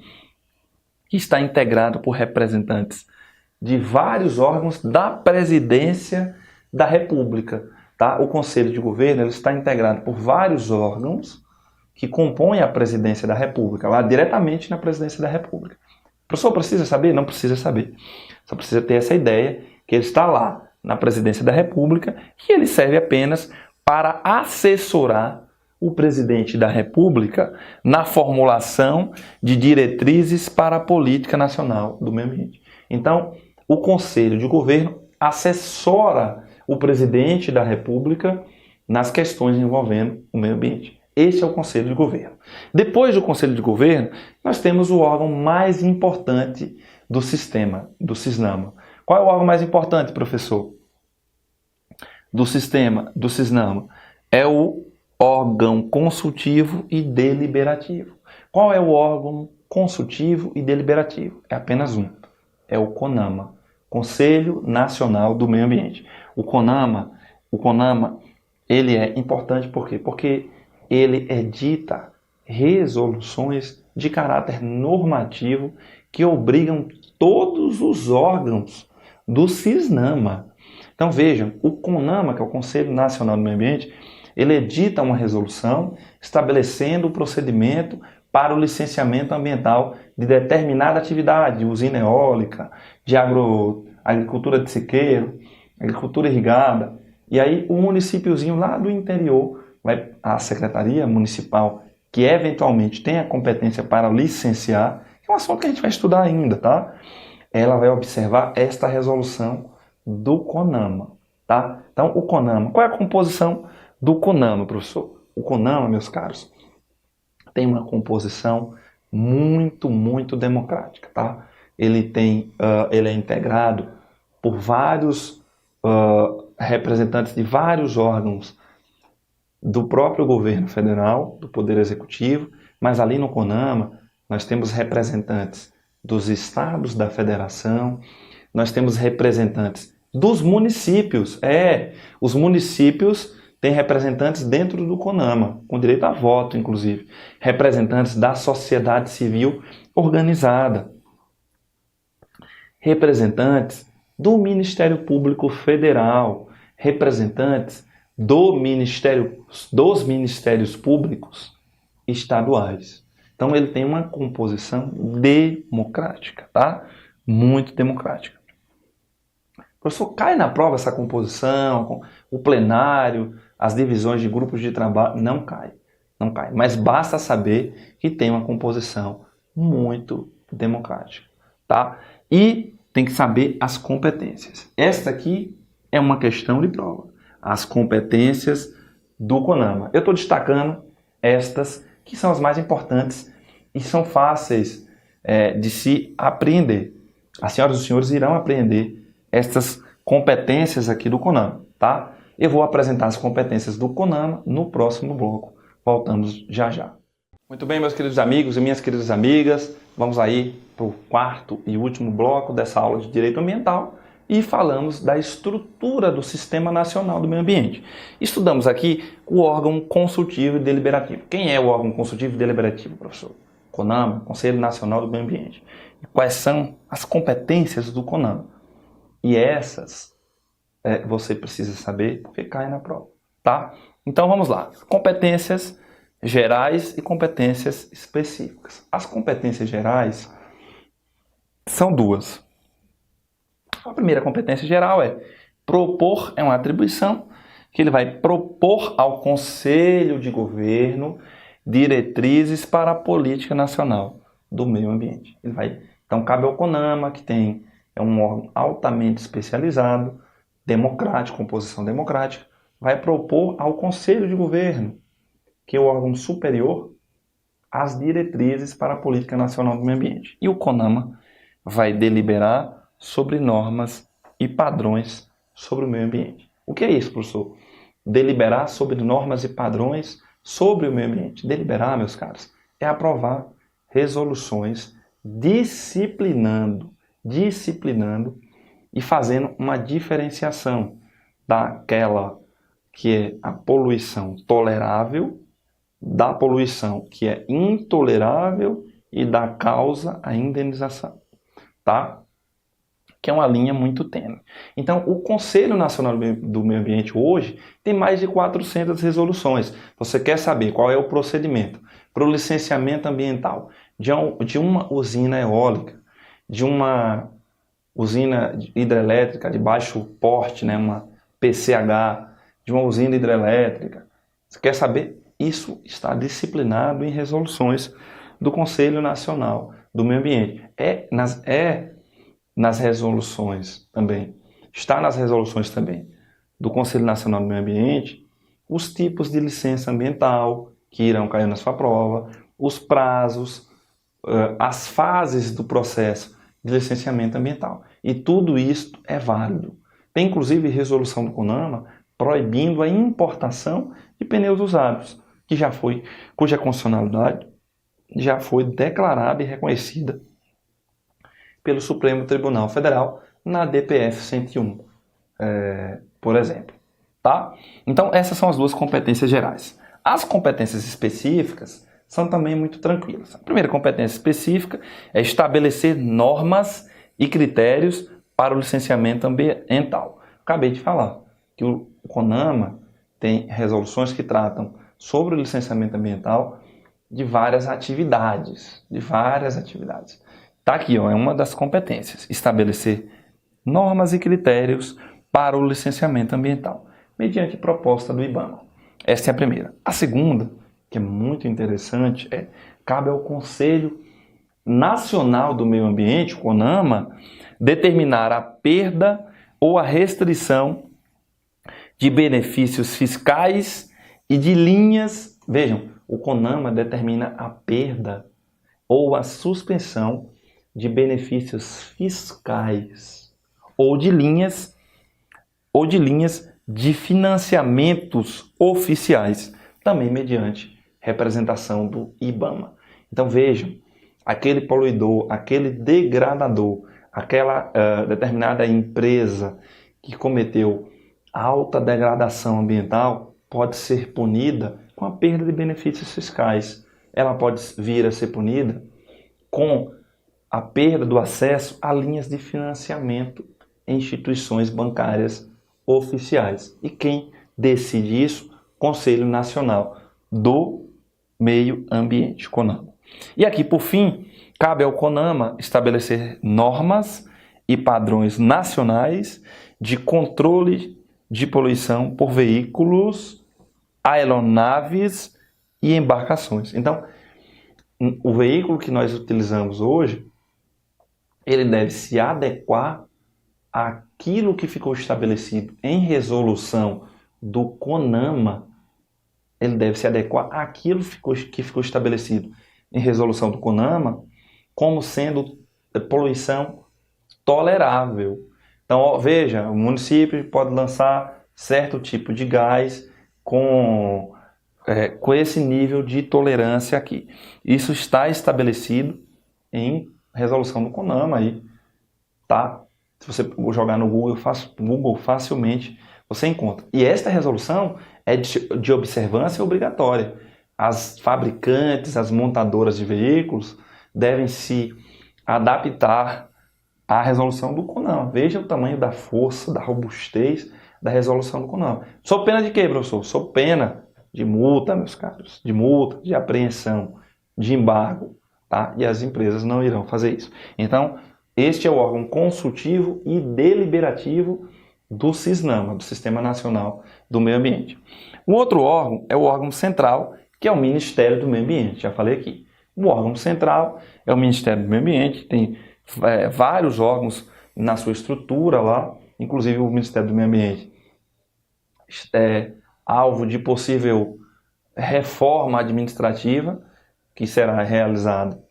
que está integrado por representantes de vários órgãos da Presidência da República. Tá? O Conselho de Governo ele está integrado por vários órgãos que compõem a Presidência da República, lá diretamente na Presidência da República. O professor precisa saber? Não precisa saber. Só precisa ter essa ideia que ele está lá na Presidência da República e ele serve apenas para assessorar o presidente da República na formulação de diretrizes para a política nacional do meio ambiente. Então, o Conselho de Governo assessora o presidente da República nas questões envolvendo o meio ambiente. Esse é o Conselho de Governo. Depois do Conselho de Governo, nós temos o órgão mais importante do sistema, do CISNAMA. Qual é o órgão mais importante, professor? Do sistema, do CISNAMA? É o órgão consultivo e deliberativo. Qual é o órgão consultivo e deliberativo? É apenas um. É o CONAMA, Conselho Nacional do Meio Ambiente. O CONAMA, ele é importante por quê? Porque ele edita resoluções de caráter normativo que obrigam todos os órgãos do CISNAMA. Então vejam, o CONAMA, que é o Conselho Nacional do Meio Ambiente, ele edita uma resolução estabelecendo o procedimento para o licenciamento ambiental de determinada atividade, de usina eólica, de agricultura de sequeiro, agricultura irrigada. E aí o municípiozinho lá do interior, a Secretaria Municipal, que eventualmente tem a competência para licenciar, que é um assunto que a gente vai estudar ainda, tá? Ela vai observar esta resolução do CONAMA, tá? Então o CONAMA, qual é a composição do CONAMA, professor? O CONAMA, meus caros, tem uma composição muito democrática, tá? Ele é integrado por vários representantes de vários órgãos do próprio governo federal, do Poder Executivo, mas ali no CONAMA nós temos representantes dos estados da federação, nós temos representantes dos municípios. Os municípios têm representantes dentro do CONAMA, com direito a voto, inclusive. Representantes da sociedade civil organizada. Representantes do Ministério Público Federal. Representantes dos Ministérios Públicos Estaduais. Então ele tem uma composição democrática, tá? Muito democrática. Professor, cai na prova essa composição, o plenário, as divisões de grupos de trabalho? Não cai, não cai. Mas basta saber que tem uma composição muito democrática, tá? E tem que saber as competências. Esta aqui é uma questão de prova. As competências do CONAMA. Eu estou destacando estas que são as mais importantes e são fáceis de se apreender. As senhoras e os senhores irão aprender estas competências aqui do CONAMA, tá? Eu vou apresentar as competências do CONAMA no próximo bloco. Voltamos já já. Muito bem, meus queridos amigos e minhas queridas amigas, vamos aí para o quarto e último bloco dessa aula de Direito Ambiental e falamos da estrutura do Sistema Nacional do Meio Ambiente. Estudamos aqui o órgão consultivo e deliberativo. Quem é o órgão consultivo e deliberativo, professor? CONAMA, Conselho Nacional do Meio Ambiente. E quais são as competências do CONAMA? E essas você precisa saber porque cai na prova, tá? Então vamos lá. Competências gerais e competências específicas. As competências gerais são duas. A primeira competência geral é propor, é uma atribuição que ele vai propor ao Conselho de Governo diretrizes para a política nacional do meio ambiente. Então cabe ao CONAMA, que é um órgão altamente especializado, democrático, composição democrática, vai propor ao Conselho de Governo que é o órgão superior às diretrizes para a Política Nacional do Meio Ambiente. E o CONAMA vai deliberar sobre normas e padrões sobre o meio ambiente. O que é isso, professor? Deliberar sobre normas e padrões sobre o meio ambiente. Deliberar, meus caros, é aprovar resoluções disciplinando e fazendo uma diferenciação daquela que é a poluição tolerável, da poluição que é intolerável e da causa a indenização, tá? Que é uma linha muito tênue. Então, o Conselho Nacional do Meio Ambiente hoje tem mais de 400 resoluções. Você quer saber qual é o procedimento para o licenciamento ambiental de uma usina eólica, de uma usina hidrelétrica de baixo porte, né, uma PCH, de uma usina hidrelétrica. Você quer saber? Isso está disciplinado em resoluções do Conselho Nacional do Meio Ambiente. Nas resoluções também, está nas resoluções também do Conselho Nacional do Meio Ambiente, os tipos de licença ambiental que irão cair na sua prova, os prazos, as fases do processo de licenciamento ambiental. E tudo isso é válido. Tem inclusive resolução do CONAMA proibindo a importação de pneus usados, cuja constitucionalidade já foi declarada e reconhecida pelo Supremo Tribunal Federal na DPF 101, por exemplo. Tá? Então, essas são as duas competências gerais. As competências específicas são também muito tranquilas. A primeira competência específica é estabelecer normas e critérios para o licenciamento ambiental. Acabei de falar que o CONAMA tem resoluções que tratam sobre o licenciamento ambiental de várias atividades. Tá aqui, ó, é uma das competências. Estabelecer normas e critérios para o licenciamento ambiental, mediante proposta do IBAMA. Esta é a primeira. A segunda, que é muito interessante, cabe ao Conselho Nacional do Meio Ambiente, o CONAMA, determinar a perda ou a restrição de benefícios fiscais e de linhas. Vejam, o CONAMA determina a perda ou a suspensão de benefícios fiscais ou de linhas de financiamentos oficiais, também mediante representação do IBAMA. Então vejam, aquele poluidor, aquele degradador, aquela determinada empresa que cometeu alta degradação ambiental pode ser punida com a perda de benefícios fiscais. Ela pode vir a ser punida com a perda do acesso a linhas de financiamento em instituições bancárias oficiais. E quem decide isso? Conselho Nacional do Meio Ambiente, CONAMA. E aqui, por fim, cabe ao CONAMA estabelecer normas e padrões nacionais de controle de poluição por veículos, aeronaves e embarcações. Então, o veículo que nós utilizamos hoje, ele deve se adequar àquilo que ficou estabelecido em resolução do CONAMA. Ele deve se adequar àquilo que ficou estabelecido em resolução do CONAMA como sendo poluição tolerável. Então, ó, veja, o município pode lançar certo tipo de gás com esse nível de tolerância aqui. Isso está estabelecido em resolução do CONAMA aí, tá? Se você jogar no Google facilmente você encontra. E esta resolução é de observância obrigatória. As fabricantes, as montadoras de veículos devem se adaptar à resolução do CONAMA. Veja o tamanho da força, da robustez da resolução do CONAMA. Sou pena de quê, professor? Sou pena de multa, meus caros. De multa, de apreensão, de embargo. Tá? E as empresas não irão fazer isso. Então, este é o órgão consultivo e deliberativo do SISNAMA, do Sistema Nacional do Meio Ambiente. O outro órgão é o órgão central, que é o Ministério do Meio Ambiente, já falei aqui. O órgão central é o Ministério do Meio Ambiente, tem vários órgãos na sua estrutura lá, inclusive o Ministério do Meio Ambiente é alvo de possível reforma administrativa, que será realizada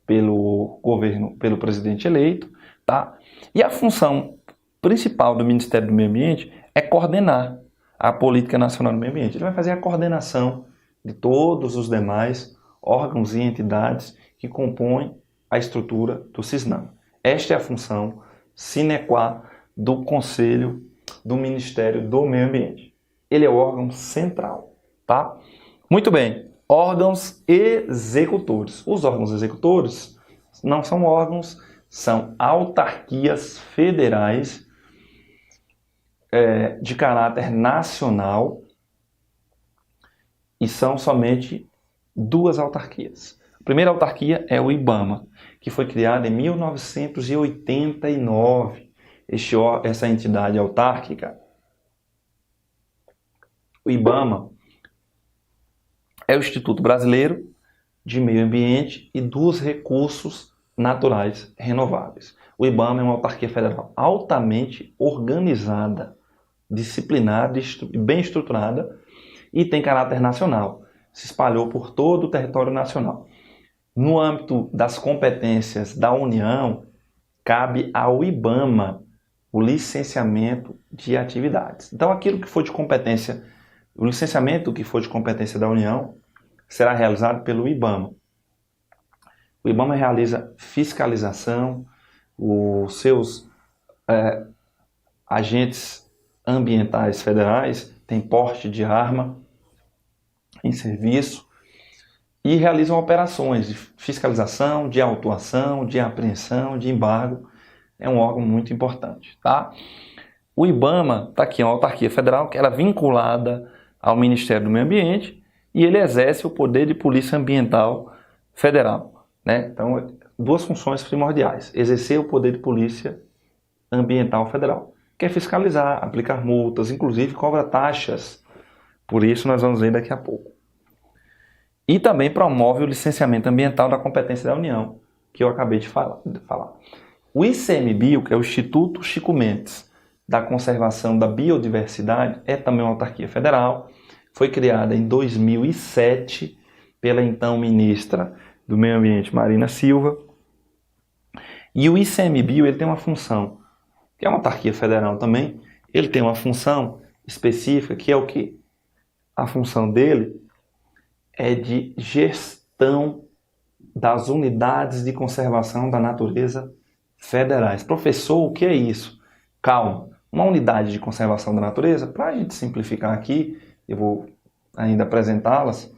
pelo governo, pelo presidente eleito, tá? E a função principal do Ministério do Meio Ambiente é coordenar a política nacional do meio ambiente. Ele vai fazer a coordenação de todos os demais órgãos e entidades que compõem a estrutura do CISNAM. Esta é a função sine qua do Conselho do Ministério do Meio Ambiente. Ele é o órgão central, tá? Muito bem, órgãos executores. Os órgãos executores não são órgãos, são autarquias federais de caráter nacional e são somente duas autarquias. A primeira autarquia é o IBAMA, que foi criada em 1989. Essa entidade autárquica, o IBAMA, é o Instituto Brasileiro de Meio Ambiente e dos Recursos Naturais Renováveis. O IBAMA é uma autarquia federal altamente organizada, disciplinada e bem estruturada e tem caráter nacional. Se espalhou por todo o território nacional. No âmbito das competências da União, cabe ao IBAMA o licenciamento de atividades. Então, aquilo que for de competência, o licenciamento que for de competência da União, será realizado pelo IBAMA. O IBAMA realiza fiscalização, os seus agentes ambientais federais têm porte de arma em serviço e realizam operações de fiscalização, de autuação, de apreensão, de embargo. É um órgão muito importante, tá? O IBAMA está aqui, é uma autarquia federal que era vinculada ao Ministério do Meio Ambiente e ele exerce o poder de polícia ambiental federal, né? Então, duas funções primordiais: exercer o poder de polícia ambiental federal, que é fiscalizar, aplicar multas, inclusive cobra taxas. Por isso nós vamos ver daqui a pouco. E também promove o licenciamento ambiental da competência da União, que eu acabei de falar. O ICMBio, que é o Instituto Chico Mendes da Conservação da Biodiversidade, é também uma autarquia federal. Foi criada em 2007 pela então ministra do Meio Ambiente, Marina Silva. E o ICMBio ele tem uma função, que é uma autarquia federal também, ele tem uma função específica, que é o quê? A função dele é de gestão das unidades de conservação da natureza federais. Professor, o que é isso? Calma, uma unidade de conservação da natureza, para a gente simplificar aqui, eu vou ainda apresentá-las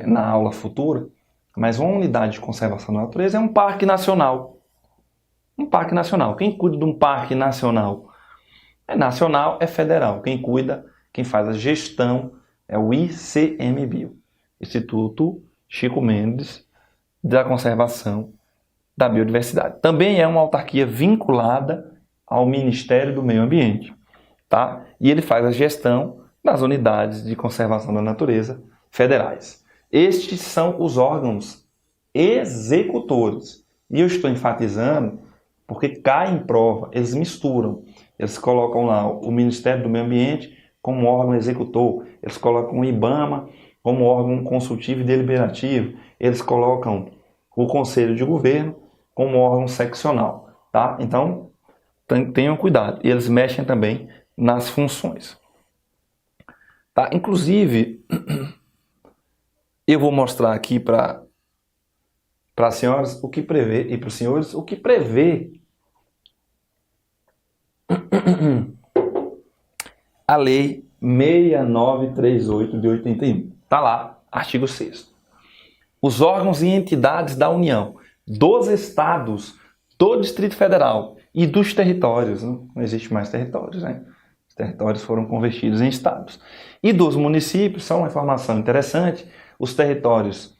na aula futura, mas uma unidade de conservação da natureza é um parque nacional. Um parque nacional. Quem cuida de um parque nacional é federal. Quem cuida, quem faz a gestão é o ICMBio, Instituto Chico Mendes da Conservação da Biodiversidade. Também é uma autarquia vinculada ao Ministério do Meio Ambiente, tá? E ele faz a gestão das unidades de conservação da natureza federais. Estes são os órgãos executores. E eu estou enfatizando porque cai em prova, eles misturam. Eles colocam lá o Ministério do Meio Ambiente como órgão executor, eles colocam o IBAMA como órgão consultivo e deliberativo, eles colocam o Conselho de Governo como órgão seccional, tá? Então, tenham cuidado. E eles mexem também nas funções. Tá? Inclusive, eu vou mostrar aqui para as senhoras o que prevê, e para os senhores o que prevê a Lei 6938 de 81. Está lá, artigo 6º. Os órgãos e entidades da União, dos estados, do Distrito Federal e dos territórios, não existe mais territórios, né? Os territórios foram convertidos em estados. E dos municípios, só uma informação interessante, os territórios,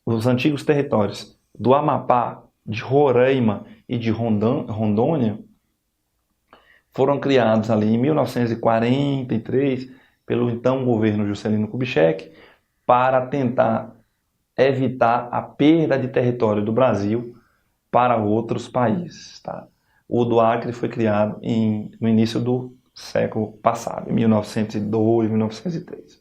os antigos territórios do Amapá, de Roraima e de Rondônia, foram criados ali em 1943 pelo então governo Juscelino Kubitschek para tentar evitar a perda de território do Brasil para outros países. Tá? O do Acre foi criado no início do século passado, em 1902, 1903.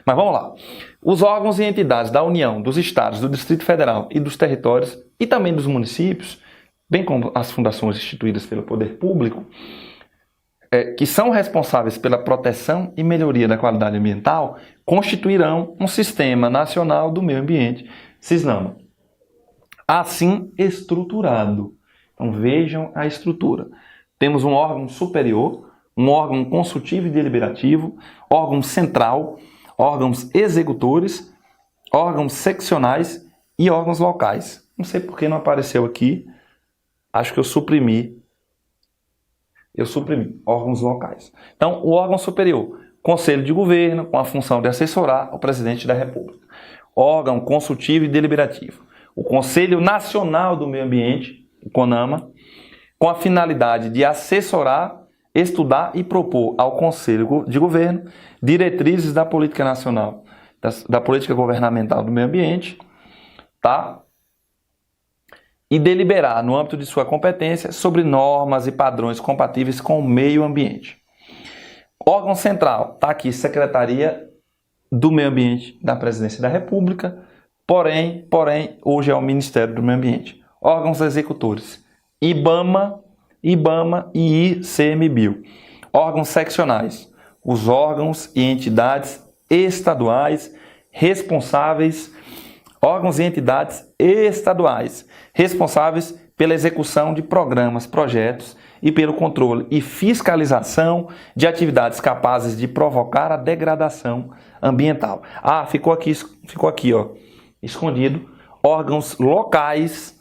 Mas vamos lá. Os órgãos e entidades da União, dos Estados, do Distrito Federal e dos territórios, e também dos municípios, bem como as fundações instituídas pelo poder público, que são responsáveis pela proteção e melhoria da qualidade ambiental, constituirão um Sistema Nacional do Meio Ambiente, SISNAMA, assim estruturado. Então vejam a estrutura. Temos um órgão superior, um órgão consultivo e deliberativo, órgão central, órgãos executores, órgãos seccionais e órgãos locais. Não sei por que não apareceu aqui, acho que eu suprimi órgãos locais. Então, o órgão superior, Conselho de Governo, com a função de assessorar o Presidente da República. Órgão consultivo e deliberativo, o Conselho Nacional do Meio Ambiente, o CONAMA, com a finalidade de assessorar, estudar e propor ao Conselho de Governo diretrizes da política nacional, da política governamental do meio ambiente, tá? E deliberar, no âmbito de sua competência, sobre normas e padrões compatíveis com o meio ambiente. Órgão central, está aqui, Secretaria do Meio Ambiente da Presidência da República, porém, hoje é o Ministério do Meio Ambiente. Órgãos executores, IBAMA e ICMBio. Órgãos seccionais, os órgãos e entidades estaduais responsáveis, órgãos e entidades estaduais responsáveis pela execução de programas, projetos e pelo controle e fiscalização de atividades capazes de provocar a degradação ambiental. Ah, ficou aqui, ó, escondido, órgãos locais,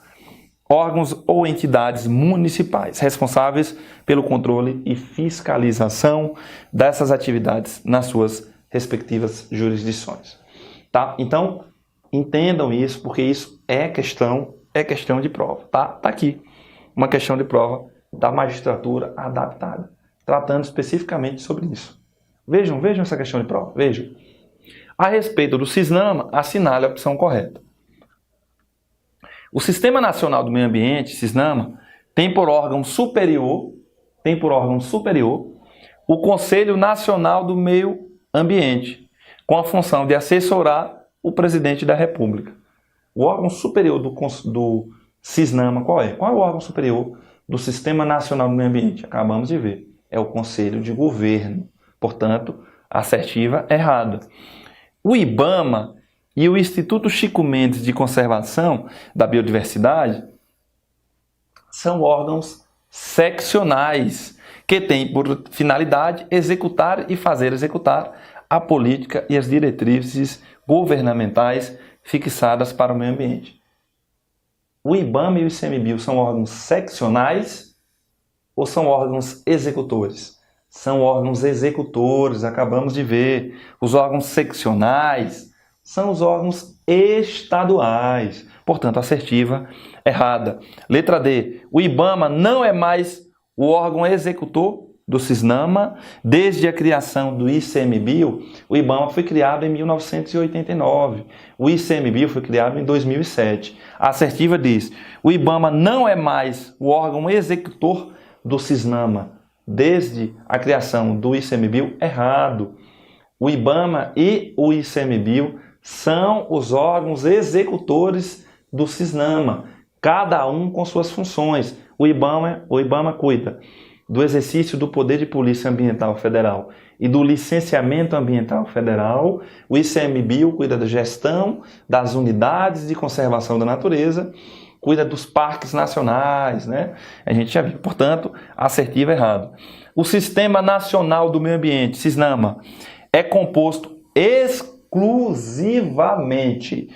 órgãos ou entidades municipais responsáveis pelo controle e fiscalização dessas atividades nas suas respectivas jurisdições. Tá? Então, entendam isso, porque isso é questão de prova. Tá aqui, uma questão de prova da magistratura adaptada, tratando especificamente sobre isso. Vejam essa questão de prova, vejam. A respeito do SISNAMA, assinale a opção correta. O Sistema Nacional do Meio Ambiente, SISNAMA, tem por órgão superior o Conselho Nacional do Meio Ambiente, com a função de assessorar o Presidente da República. O órgão superior do SISNAMA, qual é? Qual é o órgão superior do Sistema Nacional do Meio Ambiente? Acabamos de ver. É o Conselho de Governo. Portanto, assertiva errada. O IBAMA e o Instituto Chico Mendes de Conservação da Biodiversidade são órgãos seccionais que têm por finalidade executar e fazer executar a política e as diretrizes governamentais fixadas para o meio ambiente. O IBAMA e o ICMBio são órgãos seccionais ou são órgãos executores? São órgãos executores, acabamos de ver. Os órgãos seccionais são os órgãos estaduais. Portanto, assertiva errada. Letra D. O IBAMA não é mais o órgão executor do SISNAMA. Desde a criação do ICMBio, o IBAMA foi criado em 1989. O ICMBio foi criado em 2007. A assertiva diz: o IBAMA não é mais o órgão executor do SISNAMA. Desde a criação do ICMBio, errado. O IBAMA e o ICMBio são os órgãos executores do SISNAMA, cada um com suas funções. O IBAMA cuida do exercício do poder de polícia ambiental federal e do licenciamento ambiental federal. O ICMBio cuida da gestão das unidades de conservação da natureza, cuida dos parques nacionais, né? A gente já viu, portanto, assertivo errado. O Sistema Nacional do Meio Ambiente, SISNAMA, é composto exclusivamente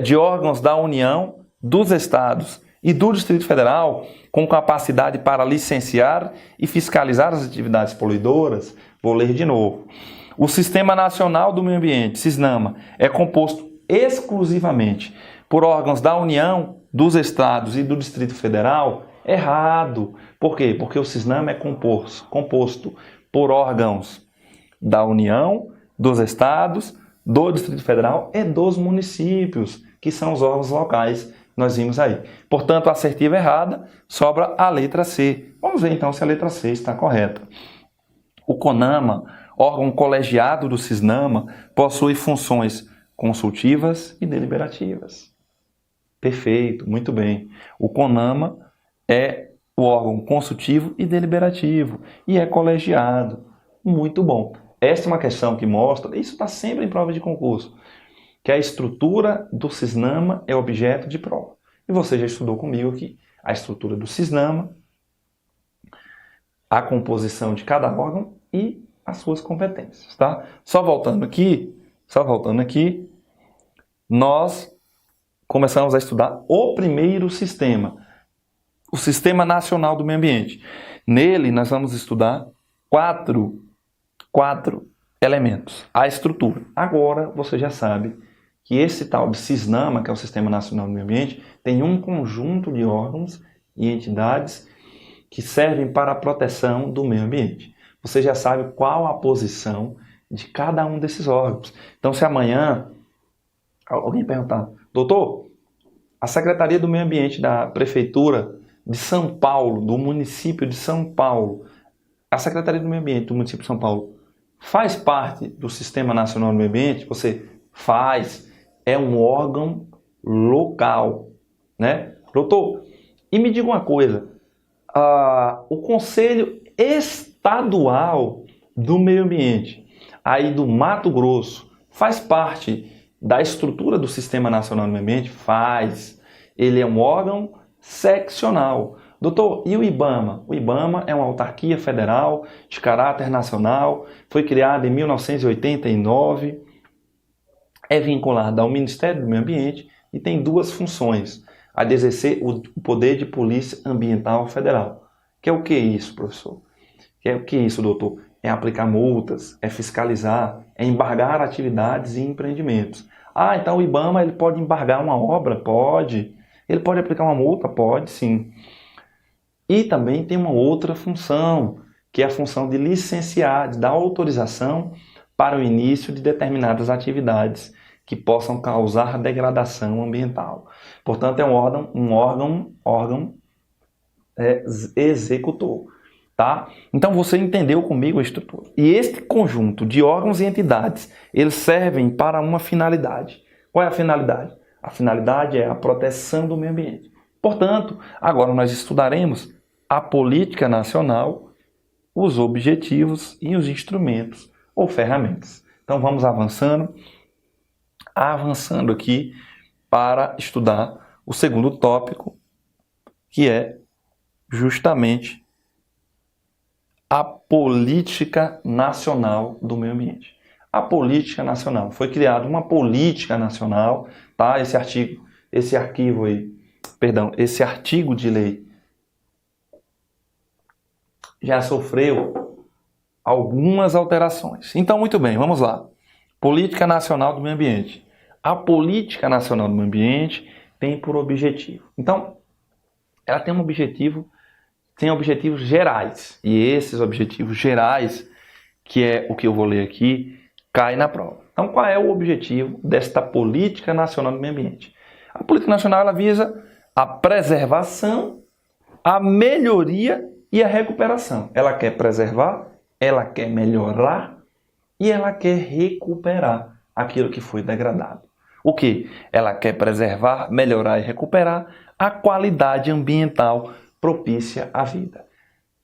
de órgãos da União, dos Estados e do Distrito Federal, com capacidade para licenciar e fiscalizar as atividades poluidoras. Vou ler de novo. O Sistema Nacional do Meio Ambiente, SISNAMA, é composto exclusivamente por órgãos da União, dos Estados e do Distrito Federal. Errado. Por quê? Porque o SISNAMA é composto por órgãos da União, dos Estados, do Distrito Federal e dos municípios, que são os órgãos locais. Nós vimos aí. Portanto, a assertiva errada, sobra a letra C. Vamos ver então se a letra C está correta. O CONAMA, órgão colegiado do CISNAMA, possui funções consultivas e deliberativas. Perfeito, muito bem. O CONAMA é o órgão consultivo e deliberativo e é colegiado. Muito bom. Esta é uma questão que mostra, isso está sempre em prova de concurso, que a estrutura do CISNAMA é objeto de prova. E você já estudou comigo aqui a estrutura do CISNAMA, a composição de cada órgão e as suas competências, tá? Só voltando aqui, nós começamos a estudar o primeiro sistema, o Sistema Nacional do Meio Ambiente. Nele, nós vamos estudar quatro elementos. A estrutura. Agora, você já sabe que esse tal de CISNAMA, que é o Sistema Nacional do Meio Ambiente, tem um conjunto de órgãos e entidades que servem para a proteção do meio ambiente. Você já sabe qual a posição de cada um desses órgãos. Então, se amanhã alguém perguntar, doutor, a Secretaria do Meio Ambiente da Prefeitura de São Paulo, do município de São Paulo, a Secretaria do Meio Ambiente do município de São Paulo faz parte do Sistema Nacional do Meio Ambiente? Você faz, é um órgão local, né? Doutor, e me diga uma coisa, o Conselho Estadual do Meio Ambiente, aí do Mato Grosso, faz parte da estrutura do Sistema Nacional do Meio Ambiente? Faz. Ele é um órgão seccional. Doutor, e o IBAMA? O IBAMA é uma autarquia federal de caráter nacional, foi criada em 1989, é vinculada ao Ministério do Meio Ambiente e tem duas funções: a de exercer o poder de polícia ambiental federal. Que é o que isso, professor? Que é o que isso, doutor? É aplicar multas, é fiscalizar, é embargar atividades e empreendimentos. Ah, então o IBAMA ele pode embargar uma obra? Pode. Ele pode aplicar uma multa? Pode, sim. E também tem uma outra função, que é a função de licenciar, de dar autorização para o início de determinadas atividades que possam causar degradação ambiental. Portanto, é um órgão executor. Tá? Então você entendeu comigo a estrutura. E este conjunto de órgãos e entidades, eles servem para uma finalidade. Qual é a finalidade? A finalidade é a proteção do meio ambiente. Portanto, agora nós estudaremos a política nacional, os objetivos e os instrumentos ou ferramentas. Então vamos avançando aqui para estudar o segundo tópico, que é justamente a política nacional do meio ambiente. A política nacional. Foi criada uma política nacional, tá? Esse artigo de lei já sofreu algumas alterações. Então, muito bem, vamos lá. Política Nacional do Meio Ambiente. A Política Nacional do Meio Ambiente tem por objetivo. Então, ela tem objetivos gerais. E esses objetivos gerais, que é o que eu vou ler aqui, cai na prova. Então, qual é o objetivo desta Política Nacional do Meio Ambiente? A Política Nacional ela visa a preservação, a melhoria e a recuperação. Ela quer preservar, ela quer melhorar e ela quer recuperar aquilo que foi degradado. O que? Ela quer preservar, melhorar e recuperar a qualidade ambiental propícia à vida.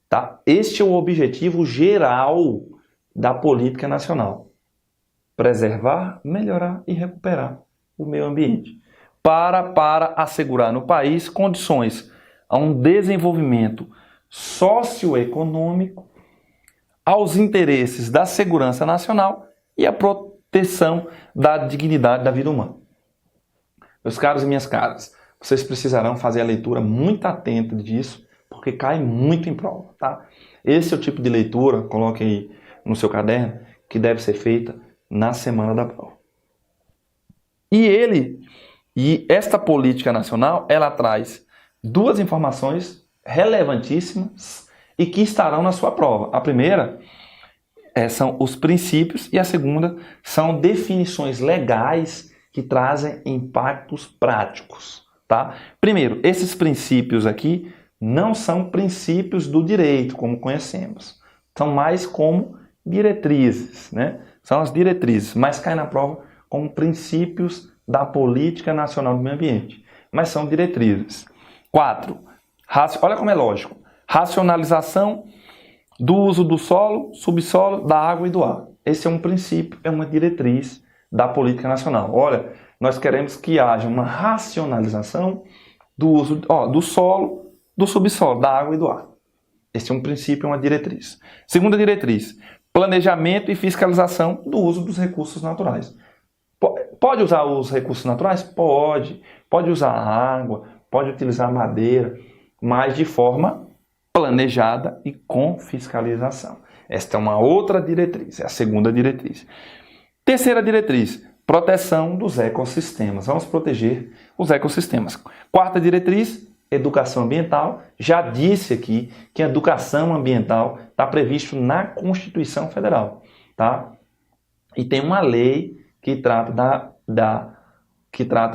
Tá? Este é o objetivo geral da política nacional. Preservar, melhorar e recuperar o meio ambiente. Para assegurar no país condições a um desenvolvimento socioeconômico, aos interesses da segurança nacional e à proteção da dignidade da vida humana. Meus caros e minhas caras, vocês precisarão fazer a leitura muito atenta disso, porque cai muito em prova, tá? Esse é o tipo de leitura, coloque aí no seu caderno, que deve ser feita na semana da prova. E esta política nacional, ela traz duas informações relevantíssimas e que estarão na sua prova. A primeira são os princípios e a segunda são definições legais que trazem impactos práticos. Tá? Primeiro, esses princípios aqui não são princípios do direito, como conhecemos. São mais como diretrizes, né? São as diretrizes, mas cai na prova como princípios da Política Nacional do Meio Ambiente. Mas são diretrizes. 4. Olha como é lógico. Racionalização do uso do solo, subsolo, da água e do ar. Esse é um princípio, é uma diretriz da política nacional. Olha, nós queremos que haja uma racionalização do uso do solo, do subsolo, da água e do ar. Esse é um princípio, é uma diretriz. Segunda diretriz, planejamento e fiscalização do uso dos recursos naturais. Pode usar os recursos naturais? Pode. Pode usar água, pode utilizar madeira, mas de forma planejada e com fiscalização. Esta é uma outra diretriz, é a segunda diretriz. Terceira diretriz, proteção dos ecossistemas. Vamos proteger os ecossistemas. Quarta diretriz, educação ambiental. Já disse aqui que a educação ambiental está previsto na Constituição Federal, tá? E tem uma lei que trata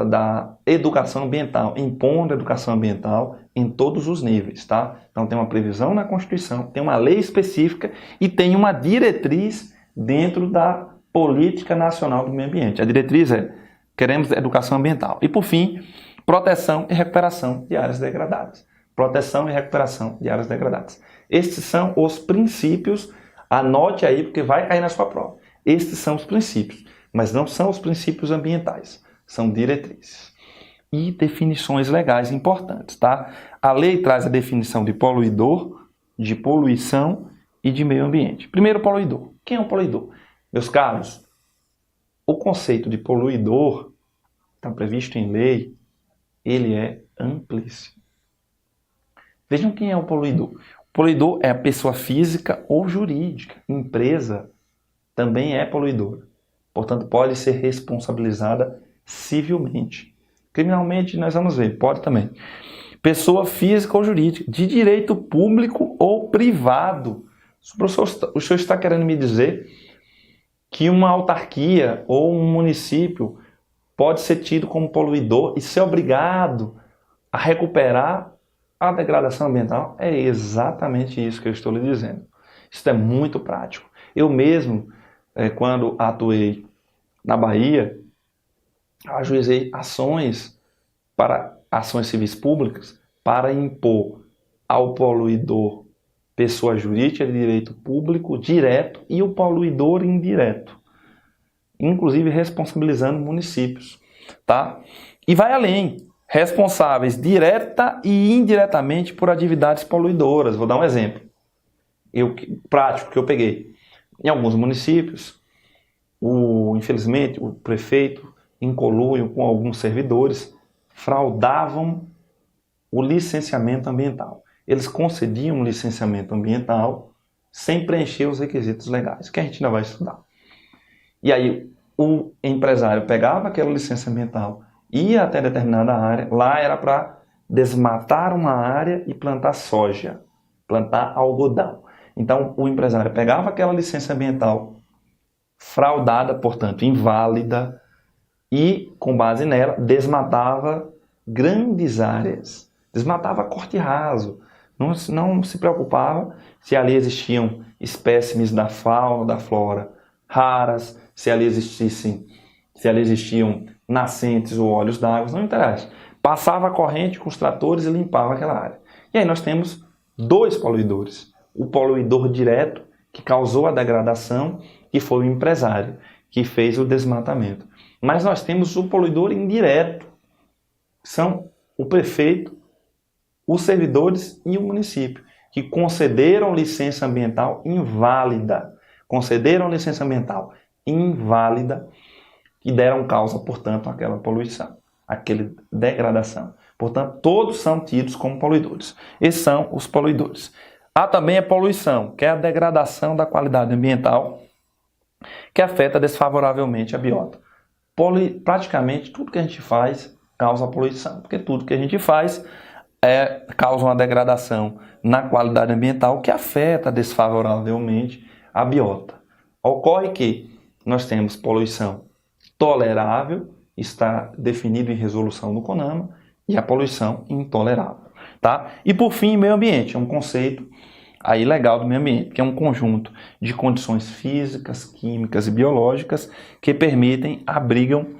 da educação ambiental, impondo a educação ambiental em todos os níveis, tá? Então tem uma previsão na Constituição, tem uma lei específica e tem uma diretriz dentro da Política Nacional do Meio Ambiente. A diretriz é: queremos educação ambiental. E por fim, proteção e recuperação de áreas degradadas. Proteção e recuperação de áreas degradadas. Estes são os princípios, anote aí porque vai cair na sua prova. Estes são os princípios, mas não são os princípios ambientais, são diretrizes. E definições legais importantes, tá? A lei traz a definição de poluidor, de poluição e de meio ambiente. Primeiro, poluidor. Quem é o poluidor? Meus caros, o conceito de poluidor está previsto em lei, ele é amplíssimo. Vejam quem é o poluidor. O poluidor é a pessoa física ou jurídica. Empresa também é poluidora. Portanto, pode ser responsabilizada civilmente. Criminalmente, nós vamos ver, pode também. Pessoa física ou jurídica, de direito público ou privado. O senhor está querendo me dizer que uma autarquia ou um município pode ser tido como poluidor e ser obrigado a recuperar a degradação ambiental? É exatamente isso que eu estou lhe dizendo. Isso é muito prático. Eu mesmo, quando atuei na Bahia, ajuizei ações civis públicas para impor ao poluidor pessoa jurídica de direito público direto e o poluidor indireto, inclusive responsabilizando municípios, tá? E vai além, responsáveis direta e indiretamente por atividades poluidoras. Vou dar um exemplo prático que eu peguei. Em alguns municípios, infelizmente, o prefeito, em conluio com alguns servidores, fraudavam o licenciamento ambiental. Eles concediam um licenciamento ambiental sem preencher os requisitos legais, que a gente ainda vai estudar. E aí o empresário pegava aquela licença ambiental, ia até determinada área, lá era para desmatar uma área e plantar soja, plantar algodão. Então o empresário pegava aquela licença ambiental fraudada, portanto inválida, e com base nela desmatava grandes áreas, desmatava corte raso, não se preocupava se ali existiam espécimes da fauna, da flora raras, se ali existiam nascentes ou olhos d'água, não interessa. Passava a corrente com os tratores e limpava aquela área. E aí nós temos dois poluidores. O poluidor direto, que causou a degradação, que foi o empresário, que fez o desmatamento. Mas nós temos o poluidor indireto, que são o prefeito, os servidores e o município, que concederam licença ambiental inválida. Concederam licença ambiental inválida e deram causa, portanto, àquela poluição, àquela degradação. Portanto, todos são tidos como poluidores. Esses são os poluidores. Há também a poluição, que é a degradação da qualidade ambiental, que afeta desfavoravelmente a biota. Praticamente tudo que a gente faz causa poluição, porque tudo que a gente faz causa uma degradação na qualidade ambiental que afeta desfavoravelmente a biota. Ocorre que nós temos poluição tolerável, está definido em resolução do CONAMA, e a poluição intolerável. Tá? E por fim, meio ambiente, é um conceito aí legal do meio ambiente, que é um conjunto de condições físicas, químicas e biológicas que permitem, abrigam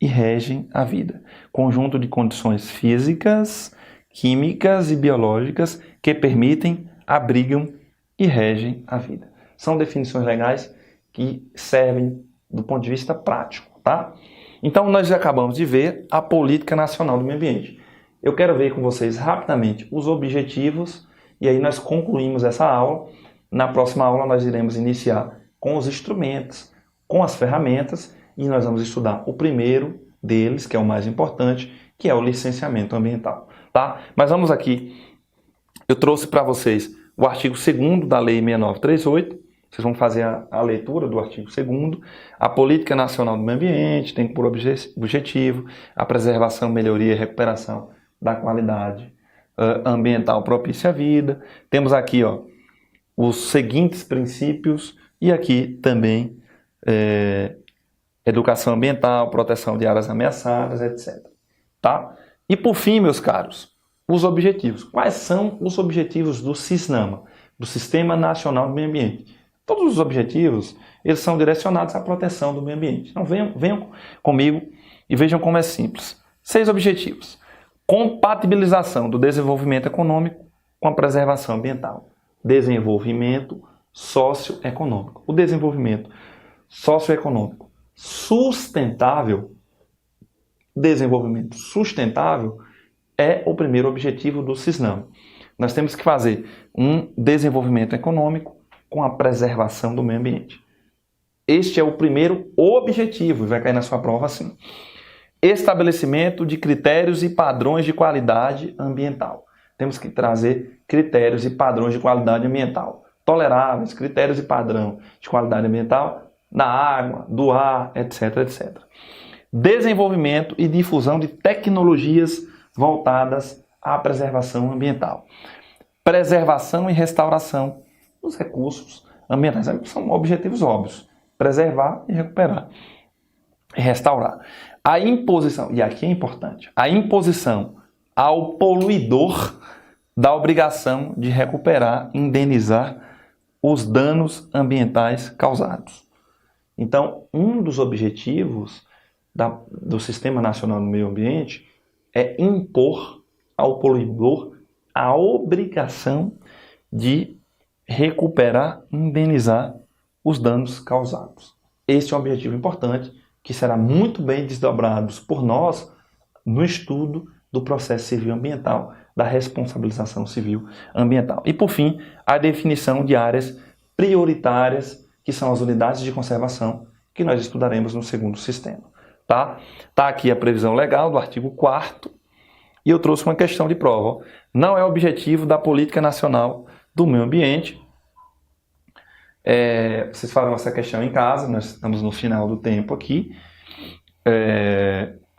e regem a vida. Conjunto de condições físicas, químicas e biológicas que permitem, abrigam e regem a vida. São definições legais que servem do ponto de vista prático, tá? Então, nós acabamos de ver a Política Nacional do Meio Ambiente. Eu quero ver com vocês rapidamente os objetivos e aí nós concluímos essa aula. Na próxima aula nós iremos iniciar com os instrumentos, com as ferramentas e nós vamos estudar o primeiro deles, que é o mais importante, que é o licenciamento ambiental, tá? Mas vamos aqui, eu trouxe para vocês o artigo 2º da Lei 6938, vocês vão fazer a leitura do artigo 2º. A Política Nacional do Meio Ambiente tem por objetivo a preservação, melhoria e recuperação da qualidade ambiental propícia à vida. Temos aqui os seguintes princípios e aqui também educação ambiental, proteção de áreas ameaçadas, etc. Tá? E por fim, meus caros, os objetivos. Quais são os objetivos do CISNAMA, do Sistema Nacional do Meio Ambiente? Todos os objetivos, eles são direcionados à proteção do meio ambiente. Então venham comigo e vejam como é simples. 6 objetivos. Compatibilização do desenvolvimento econômico com a preservação ambiental. Desenvolvimento socioeconômico. O desenvolvimento socioeconômico sustentável, desenvolvimento sustentável é o primeiro objetivo do CISNAMA. Nós temos que fazer um desenvolvimento econômico com a preservação do meio ambiente. Este é o primeiro objetivo, vai cair na sua prova assim. Estabelecimento de critérios e padrões de qualidade ambiental. Temos que trazer critérios e padrões de qualidade ambiental toleráveis, critérios e padrão de qualidade ambiental da água, do ar, etc, etc. Desenvolvimento e difusão de tecnologias voltadas à preservação ambiental. Preservação e restauração dos recursos ambientais. São objetivos óbvios. Preservar e recuperar. E restaurar. A imposição, e aqui é importante, a imposição ao poluidor da obrigação de recuperar e indenizar os danos ambientais causados. Então, um dos objetivos do Sistema Nacional do Meio Ambiente é impor ao poluidor a obrigação de recuperar e indenizar os danos causados. Este é um objetivo importante que será muito bem desdobrado por nós no estudo do processo civil ambiental, da responsabilização civil ambiental. E, por fim, a definição de áreas prioritárias, que são as unidades de conservação, que nós estudaremos no segundo sistema. Tá aqui a previsão legal do artigo 4º, e eu trouxe uma questão de prova. Não é objetivo da Política Nacional do Meio Ambiente. Vocês farão essa questão em casa, nós estamos no final do tempo aqui,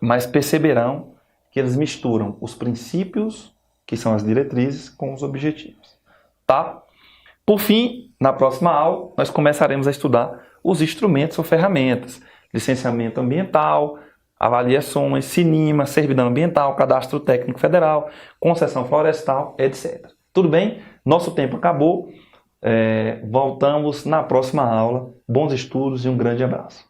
mas perceberão que eles misturam os princípios, que são as diretrizes, com os objetivos. Tá? Por fim, na próxima aula, nós começaremos a estudar os instrumentos ou ferramentas, licenciamento ambiental, avaliações, CNIMA, servidão ambiental, cadastro técnico federal, concessão florestal, etc. Tudo bem? Nosso tempo acabou. Voltamos na próxima aula. Bons estudos e um grande abraço.